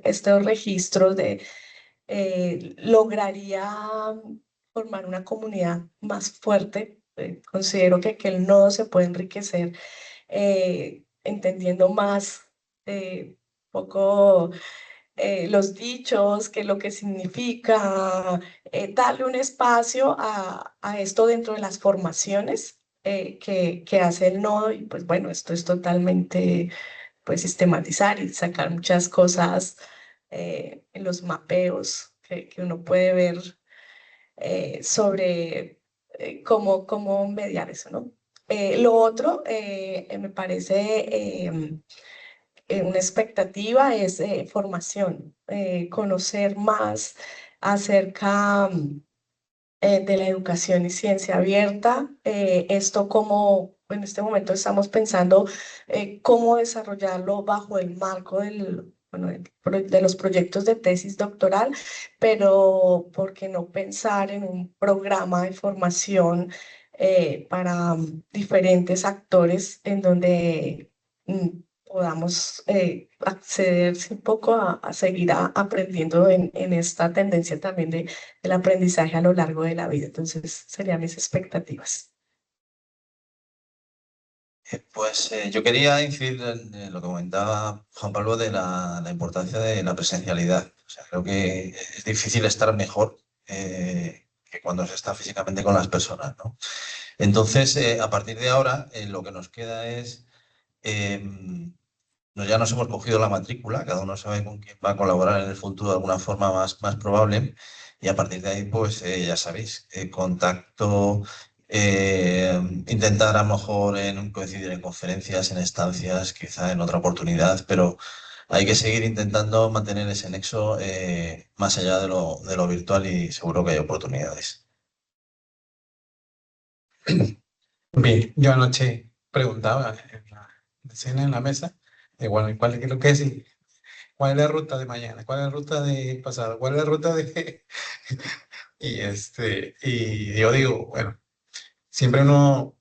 estos registros lograría formar una comunidad más fuerte. Considero que el nodo se puede enriquecer entendiendo más poco los dichos, qué es lo que significa, darle un espacio a esto dentro de las formaciones que hace el nodo. Y pues bueno, esto es totalmente pues sistematizar y sacar muchas cosas en los mapeos que uno puede ver sobre cómo mediar eso, ¿no? Lo otro, me parece una expectativa es formación, conocer más acerca de la educación y ciencia abierta. Esto como en este momento estamos pensando cómo desarrollarlo bajo el marco bueno, de los proyectos de tesis doctoral, pero ¿por qué no pensar en un programa de formación para diferentes actores en donde podamos acceder un poco a seguir aprendiendo en esta tendencia también del aprendizaje a lo largo de la vida? Entonces, serían mis expectativas. Pues yo quería incidir en lo que comentaba Juan Pablo de la importancia de la presencialidad. O sea, creo que es difícil estar mejor que cuando se está físicamente con las personas, ¿no? Entonces, a partir de ahora, lo que nos queda es, ya nos hemos cogido la matrícula, cada uno sabe con quién va a colaborar en el futuro de alguna forma más probable, y a partir de ahí, pues ya sabéis, contacto, intentar a lo mejor coincidir en conferencias, en estancias, quizá en otra oportunidad, pero hay que seguir intentando mantener ese nexo más allá de lo virtual y seguro que hay oportunidades. Bien, yo anoche preguntaba en la cena en la mesa, bueno, ¿y cuál es lo que es? ¿Cuál es la ruta de mañana? ¿Cuál es la ruta de pasado? ¿Cuál es la ruta de...? y yo digo, bueno, siempre uno,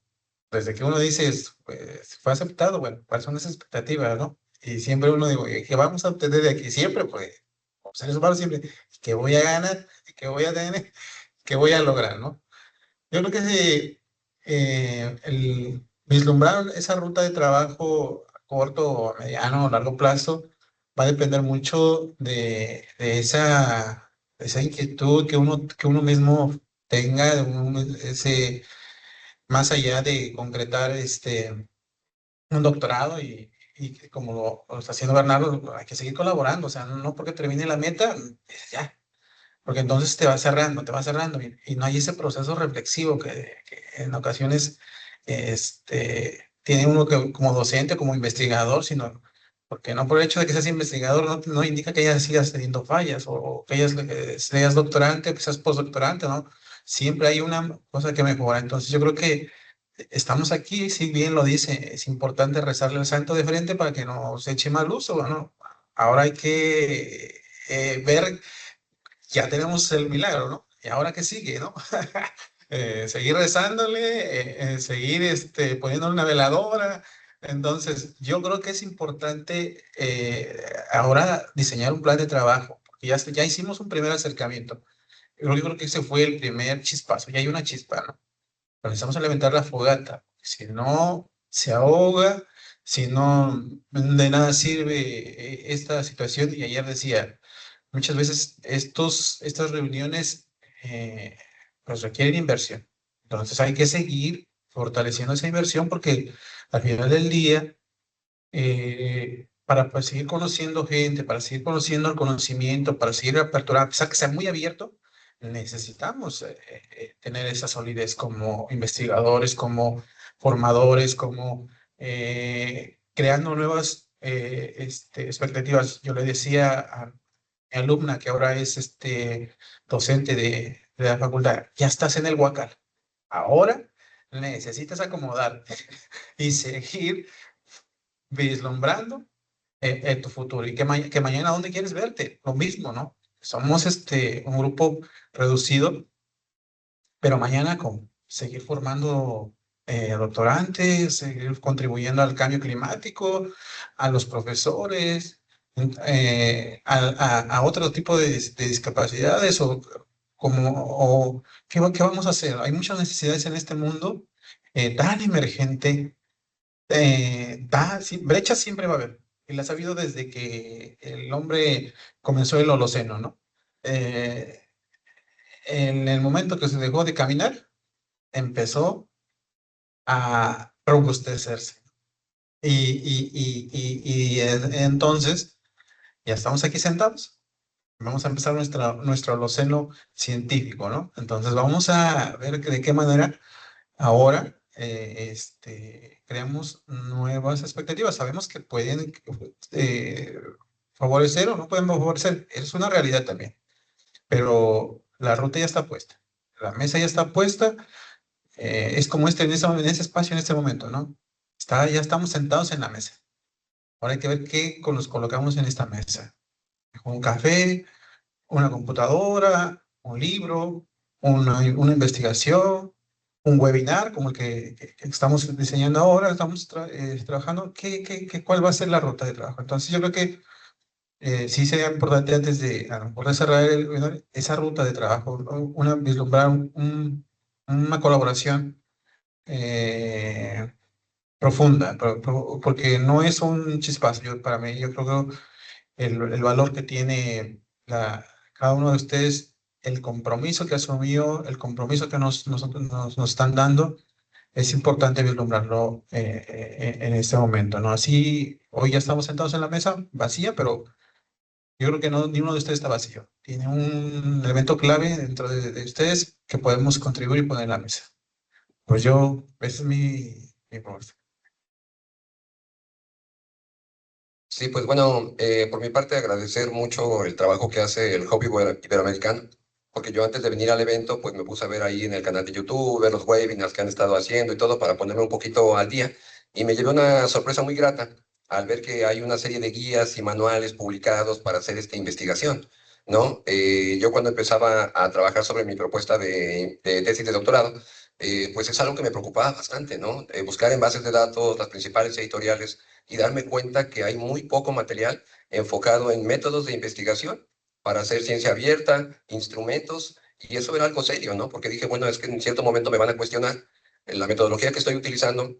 desde que uno dice, pues, fue aceptado, bueno, ¿cuáles son las expectativas, no? Y siempre uno digo, ¿qué vamos a obtener de aquí? Siempre, pues, como seres humanos, siempre, ¿qué voy a ganar? ¿Qué voy a tener? ¿Qué voy a lograr, no? Yo creo que si el vislumbrar esa ruta de trabajo a corto, mediano o largo plazo va a depender mucho de esa inquietud que uno mismo tenga, más allá de concretar un doctorado y que como lo está haciendo Bernardo, hay que seguir colaborando, o sea, no porque termine la meta, ya, porque entonces te va cerrando y no hay ese proceso reflexivo que en ocasiones tiene uno que, como docente, como investigador, sino porque no por el hecho de que seas investigador no indica que ya sigas teniendo fallas o que seas doctorante o que seas postdoctorante, ¿no? Siempre hay una cosa que mejorar. Entonces yo creo que estamos aquí, si bien lo dice, es importante rezarle al santo de frente para que nos eche mal uso, ¿no? Ahora hay que ver, ya tenemos el milagro, ¿no? ¿Y ahora qué sigue, no? Seguir rezándole, seguir poniéndole una veladora. Entonces, yo creo que es importante ahora diseñar un plan de trabajo, porque ya hicimos un primer acercamiento. Yo creo que ese fue el primer chispazo, ya hay una chispa, ¿no? Pero necesitamos alimentar la fogata. Si no, se ahoga, si no, de nada sirve esta situación. Y ayer decía, muchas veces estas reuniones pues requieren inversión. Entonces hay que seguir fortaleciendo esa inversión porque al final del día, para pues, seguir conociendo gente, para seguir conociendo el conocimiento, para seguir aperturando, a pesar que sea muy abierto, necesitamos tener esa solidez como investigadores, como formadores, como creando nuevas expectativas. Yo le decía a mi alumna que ahora es docente de la facultad, ya estás en el Huacal, ahora necesitas acomodarte y seguir vislumbrando tu futuro y que mañana dónde quieres verte, lo mismo, ¿no? Somos un grupo reducido, pero mañana con seguir formando doctorantes, seguir contribuyendo al cambio climático, a los profesores, a otro tipo de discapacidades o ¿qué vamos a hacer? Hay muchas necesidades en este mundo tan emergente, sí, brechas siempre va a haber. Y las ha habido desde que el hombre comenzó el Holoceno, ¿no? En el momento que se dejó de caminar, empezó a robustecerse. Entonces, ya estamos aquí sentados. Vamos a empezar nuestro Holoceno científico, ¿no? Entonces, vamos a ver de qué manera ahora creamos nuevas expectativas. Sabemos que pueden favorecer o no pueden favorecer. Es una realidad también. Pero la ruta ya está puesta. La mesa ya está puesta. Es como en ese espacio, en este momento, ¿no? Ya estamos sentados en la mesa. Ahora hay que ver qué nos colocamos en esta mesa. Un café, una computadora, un libro, una investigación, un webinar como el que estamos diseñando ahora, estamos trabajando. ¿Cuál va a ser la ruta de trabajo? Entonces yo creo que sí sería importante antes a lo mejor de cerrar el webinar, esa ruta de trabajo, vislumbrar una colaboración profunda, porque no es un chispazo. Para mí, yo creo que el valor que tiene cada uno de ustedes, el compromiso que asumió, el compromiso que nos están dando, es importante vislumbrarlo en este momento, ¿no? Así, hoy ya estamos sentados en la mesa vacía, pero yo creo que ni uno de ustedes está vacío. Tiene un elemento clave dentro de ustedes que podemos contribuir y poner en la mesa. Pues esa es mi propuesta. Sí, pues bueno, por mi parte agradecer mucho el trabajo que hace el Hobby Iberoamericano, porque yo antes de venir al evento, pues me puse a ver ahí en el canal de YouTube, ver los webinars que han estado haciendo y todo para ponerme un poquito al día, y me llevé una sorpresa muy grata al ver que hay una serie de guías y manuales publicados para hacer esta investigación, ¿no? Yo cuando empezaba a trabajar sobre mi propuesta de tesis de doctorado, pues es algo que me preocupaba bastante, ¿no? Buscar en bases de datos las principales editoriales y darme cuenta que hay muy poco material enfocado en métodos de investigación para hacer ciencia abierta, instrumentos, y eso era algo serio, ¿no? Porque dije, bueno, es que en cierto momento me van a cuestionar la metodología que estoy utilizando,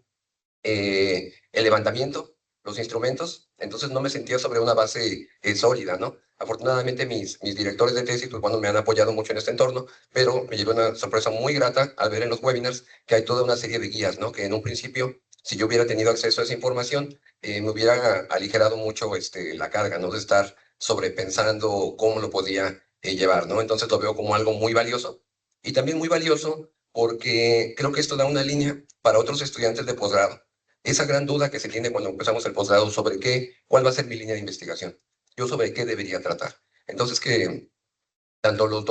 el levantamiento, los instrumentos, entonces no me sentía sobre una base sólida, ¿no? Afortunadamente mis directores de tesis, pues bueno, me han apoyado mucho en este entorno, pero me llevó una sorpresa muy grata al ver en los webinars que hay toda una serie de guías, ¿no? Que en un principio, si yo hubiera tenido acceso a esa información, me hubiera aligerado mucho la carga, ¿no? De estar sobrepensando cómo lo podía llevar, ¿no? Entonces lo veo como algo muy valioso y también muy valioso porque creo que esto da una línea para otros estudiantes de posgrado. Esa gran duda que se tiene cuando empezamos el posgrado sobre cuál va a ser mi línea de investigación, yo sobre qué debería tratar. Entonces que tanto los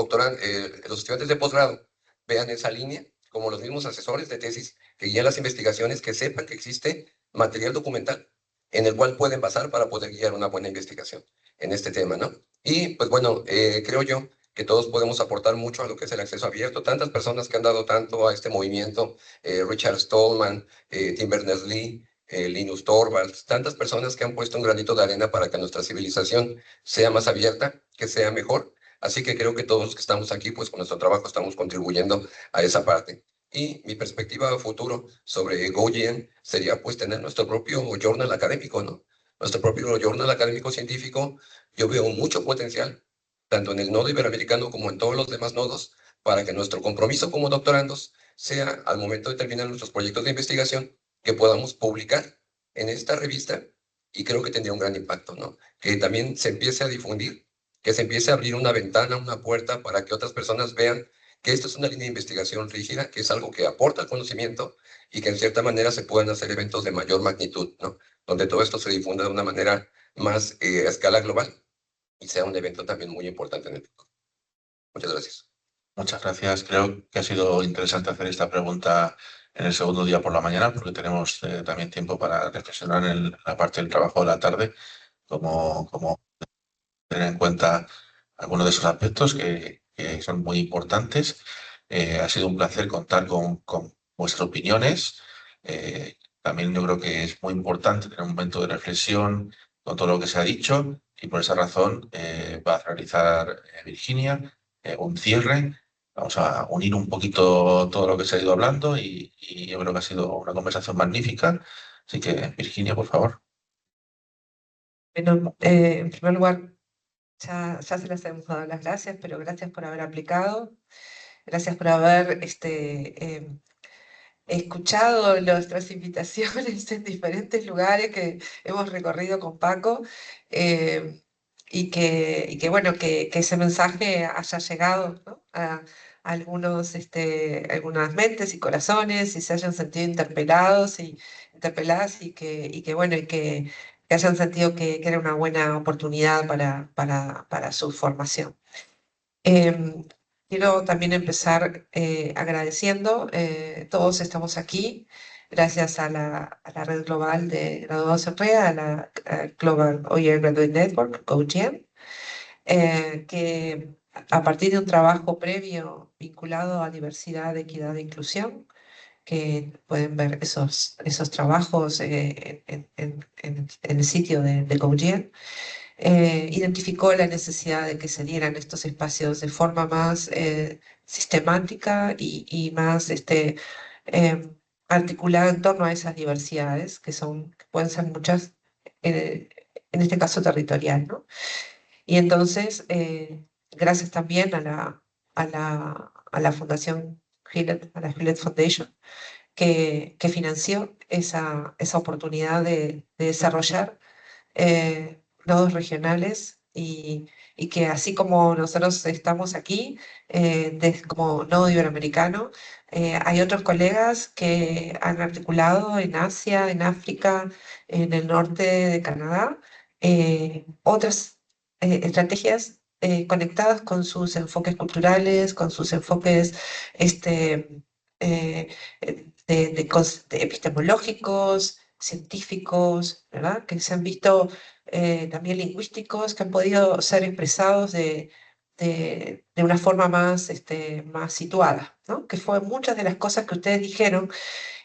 estudiantes de posgrado vean esa línea, como los mismos asesores de tesis que guían las investigaciones, que sepan que existe material documental en el cual pueden basar para poder guiar una buena investigación en este tema, ¿no? Y pues bueno, creo yo que todos podemos aportar mucho a lo que es el acceso abierto. Tantas personas que han dado tanto a este movimiento, Richard Stallman, Tim Berners-Lee, Linus Torvalds, tantas personas que han puesto un granito de arena para que nuestra civilización sea más abierta, que sea mejor. Así que creo que todos los que estamos aquí, pues con nuestro trabajo estamos contribuyendo a esa parte. Y mi perspectiva a futuro sobre GoGN sería pues tener nuestro propio journal académico, ¿no? Nuestro propio journal académico científico. Yo veo mucho potencial, tanto en el nodo iberoamericano como en todos los demás nodos, para que nuestro compromiso como doctorandos sea, al momento de terminar nuestros proyectos de investigación, que podamos publicar en esta revista y creo que tendría un gran impacto, ¿no? Que también se empiece a difundir, que se empiece a abrir una ventana, una puerta para que otras personas vean que esto es una línea de investigación rígida, que es algo que aporta al conocimiento y que en cierta manera se puedan hacer eventos de mayor magnitud, ¿no? Donde todo esto se difunda de una manera más a escala global y sea un evento también muy importante en el futuro. Muchas gracias. Muchas gracias. Creo que ha sido interesante hacer esta pregunta en el segundo día por la mañana, porque tenemos también tiempo para reflexionar en la parte del trabajo de la tarde, como tener en cuenta algunos de esos aspectos que son muy importantes. Ha sido un placer contar con vuestras opiniones. También yo creo que es muy importante tener un momento de reflexión con todo lo que se ha dicho y por esa razón va a realizar Virginia un cierre. Vamos a unir un poquito todo lo que se ha ido hablando y yo creo que ha sido una conversación magnífica. Así que, Virginia, por favor. Bueno, en primer lugar, ya se las hemos dado las gracias, pero gracias por haber aplicado, gracias por haber escuchado nuestras invitaciones en diferentes lugares que hemos recorrido con Paco y que, bueno, que ese mensaje haya llegado, ¿no? a algunos, algunas mentes y corazones y se hayan sentido interpelados y interpeladas y que bueno, que hayan sentido que era una buena oportunidad para su formación. Em, Quiero también empezar agradeciendo, todos estamos aquí, gracias a la red global de graduados en REA, a la Global OER Graduate Network, GoGen, que a partir de un trabajo previo vinculado a diversidad, equidad e inclusión, que pueden ver esos trabajos en el sitio de GoGen, identificó la necesidad de que se dieran estos espacios de forma más sistemática y más articulada en torno a esas diversidades, que pueden ser muchas, en este caso territorial, ¿no? Y entonces, gracias también a la Fundación Hewlett, a la Hewlett Foundation, que financió esa oportunidad de desarrollar nodos regionales y que así como nosotros estamos aquí, como nodo iberoamericano, hay otros colegas que han articulado en Asia, en África, en el norte de Canadá, otras estrategias conectadas con sus enfoques culturales, con sus enfoques eh, de epistemológicos, científicos, ¿verdad? Que se han visto también lingüísticos, que han podido ser expresados de una forma más, más situada, ¿no? Que fue muchas de las cosas que ustedes dijeron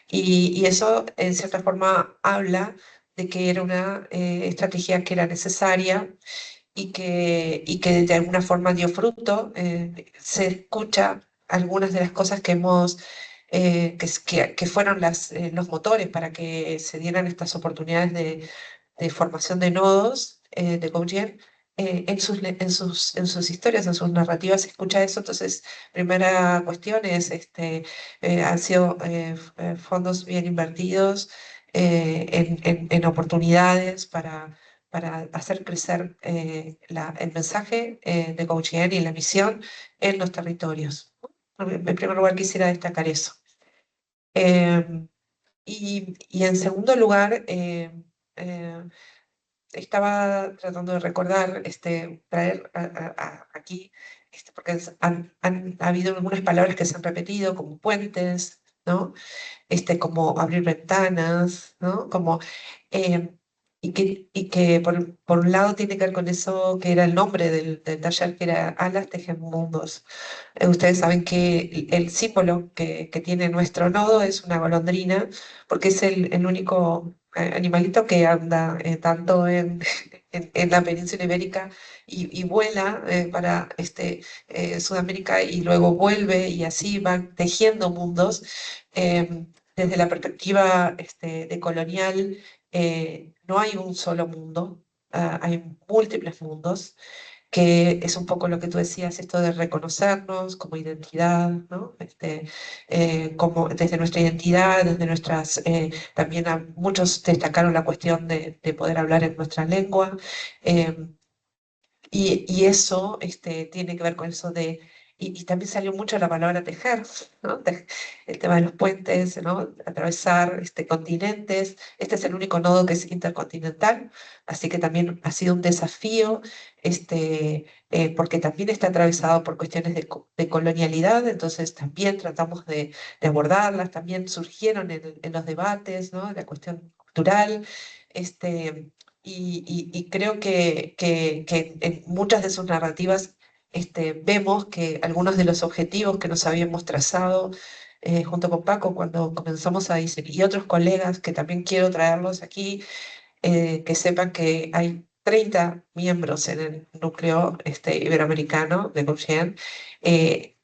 y eso en cierta forma habla de que era una estrategia que era necesaria y que de alguna forma dio fruto. Se escucha algunas de las cosas que hemos que fueron los motores para que se dieran estas oportunidades de formación de nodos de GoGen. En sus historias, en sus narrativas se escucha eso. Entonces, primera cuestión es, han sido fondos bien invertidos en oportunidades para hacer crecer el mensaje de GoGen y la misión en los territorios. En primer lugar, quisiera destacar eso. Y en segundo lugar, estaba tratando de recordar, traer aquí, porque han habido algunas palabras que se han repetido, como puentes, ¿no? Como abrir ventanas, ¿no? Como, y que por un lado tiene que ver con eso que era el nombre del taller, que era Alas Tejen Mundos. Ustedes saben que el símbolo que tiene nuestro nodo es una golondrina, porque es el único animalito que anda tanto en la península ibérica y vuela para Sudamérica y luego vuelve y así van tejiendo mundos. Desde la perspectiva de colonial, no hay un solo mundo, hay múltiples mundos. que es un poco lo que tú decías, esto de reconocernos como identidad, ¿no? Como desde nuestra identidad, desde nuestras, también muchos destacaron la cuestión de poder hablar en nuestra lengua, eh, y eso tiene que ver con eso de, y también salió mucho la palabra tejer, ¿no? El tema de los puentes, ¿no? Atravesar continentes. Este es el único nodo que es intercontinental, así que también ha sido un desafío, porque también está atravesado por cuestiones de colonialidad, entonces también tratamos de abordarlas, también surgieron en los debates, ¿no? La cuestión cultural. Y creo que en muchas de sus narrativas vemos que algunos de los objetivos que nos habíamos trazado junto con Paco cuando comenzamos a diseñar, y otros colegas que también quiero traerlos aquí, que sepan que hay 30 miembros en el núcleo iberoamericano de Gauchien,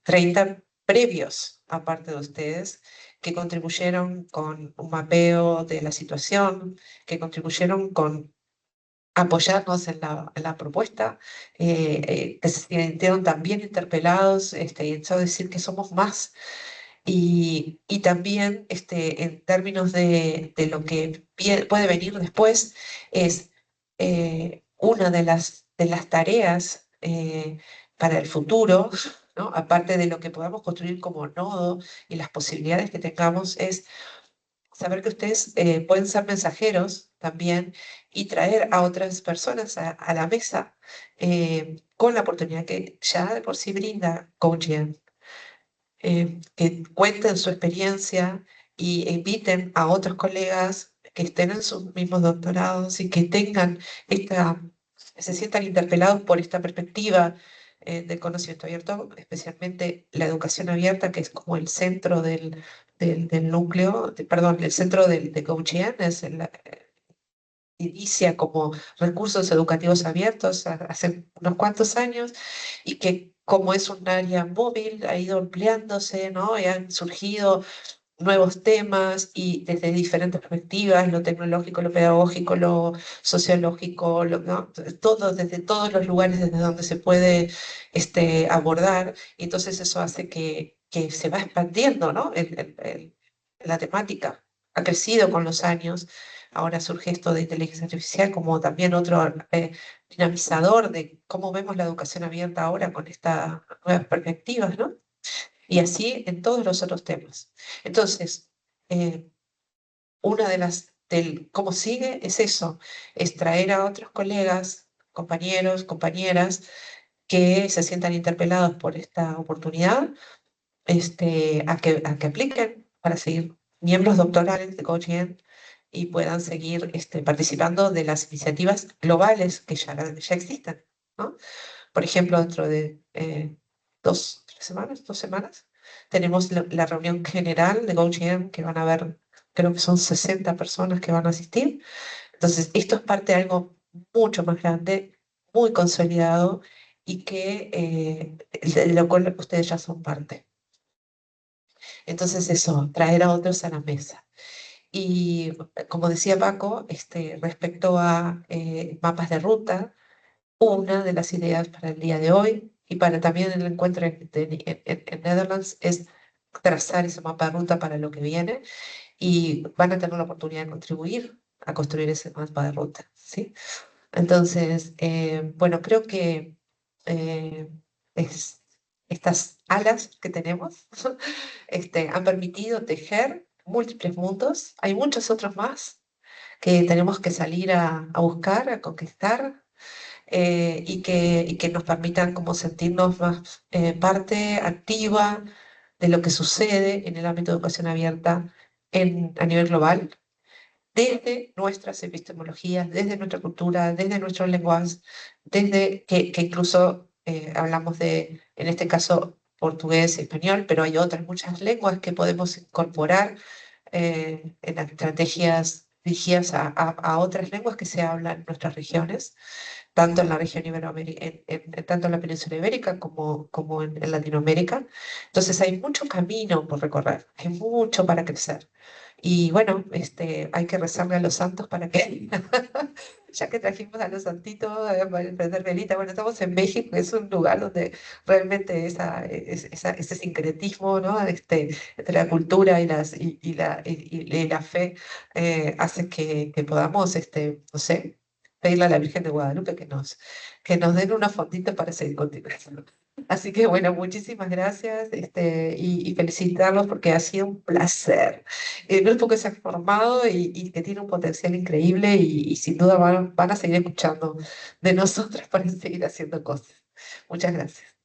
30 previos, aparte de ustedes, que contribuyeron con un mapeo de la situación, que contribuyeron con apoyarnos en la propuesta, que se sintieron también interpelados, y eso decir que somos más. Y también en términos de lo que puede venir después, es una de las tareas para el futuro, ¿no? Aparte de lo que podamos construir como nodo y las posibilidades que tengamos, es saber que ustedes pueden ser mensajeros también y traer a otras personas a la mesa con la oportunidad que ya de por sí brinda Coaching, que cuenten su experiencia y inviten a otros colegas que estén en sus mismos doctorados y que tengan se sientan interpelados por esta perspectiva del conocimiento abierto, especialmente la educación abierta, que es como el centro del núcleo, perdón, el centro de Gauchien, es inicia como recursos educativos abiertos hace unos cuantos años y que como es un área móvil ha ido ampliándose, ¿no? Y han surgido nuevos temas y desde diferentes perspectivas, lo tecnológico, lo pedagógico, lo sociológico, ¿no? Todo, desde todos los lugares desde donde se puede abordar. Y entonces eso hace que se va expandiendo, ¿no? La temática ha crecido con los años. Ahora surge esto de inteligencia artificial como también otro dinamizador de cómo vemos la educación abierta ahora con estas nuevas perspectivas, ¿no? Y así en todos los otros temas. Entonces, una de cómo sigue es eso, es traer a otros colegas, compañeros, compañeras, que se sientan interpelados por esta oportunidad, a que apliquen para seguir miembros doctorales de Coaching y puedan seguir participando de las iniciativas globales que ya existen, ¿no? Por ejemplo, dentro de 2 semanas, tenemos la reunión general de GoGM, que van a haber, creo que son 60 personas que van a asistir. Entonces, esto es parte de algo mucho más grande, muy consolidado y que de lo cual ustedes ya son parte. Entonces, eso, traer a otros a la mesa. Y como decía Paco, respecto a mapas de ruta, una de las ideas para el día de hoy y para también el encuentro en Netherlands es trazar ese mapa de ruta para lo que viene y van a tener la oportunidad de contribuir a construir ese mapa de ruta, ¿sí? Entonces, bueno, creo que eh, estas alas que tenemos han permitido tejer múltiples mundos. Hay muchos otros más que tenemos que salir a buscar, a conquistar, y que nos permitan como sentirnos más parte activa de lo que sucede en el ámbito de educación abierta a nivel global, desde nuestras epistemologías, desde nuestra cultura, desde nuestros lenguajes, desde que incluso hablamos en este caso, portugués y español, pero hay otras muchas lenguas que podemos incorporar en las estrategias dirigidas a otras lenguas que se hablan en nuestras regiones, tanto en la región tanto en la península ibérica como en Latinoamérica. Entonces hay mucho camino por recorrer, hay mucho para crecer. Y bueno, hay que rezarle a los santos para que ya que trajimos a los santitos para prender velita, bueno, estamos en México, que es un lugar donde realmente ese sincretismo, ¿no? Entre la cultura y la fe hace que podamos, no sé, pedirle a la Virgen de Guadalupe que nos den unos fonditos para seguir continuando. Así que bueno, muchísimas gracias y felicitarlos porque ha sido un placer. El grupo que se ha formado y que tiene un potencial increíble y sin duda van a seguir escuchando de nosotros para seguir haciendo cosas. Muchas gracias.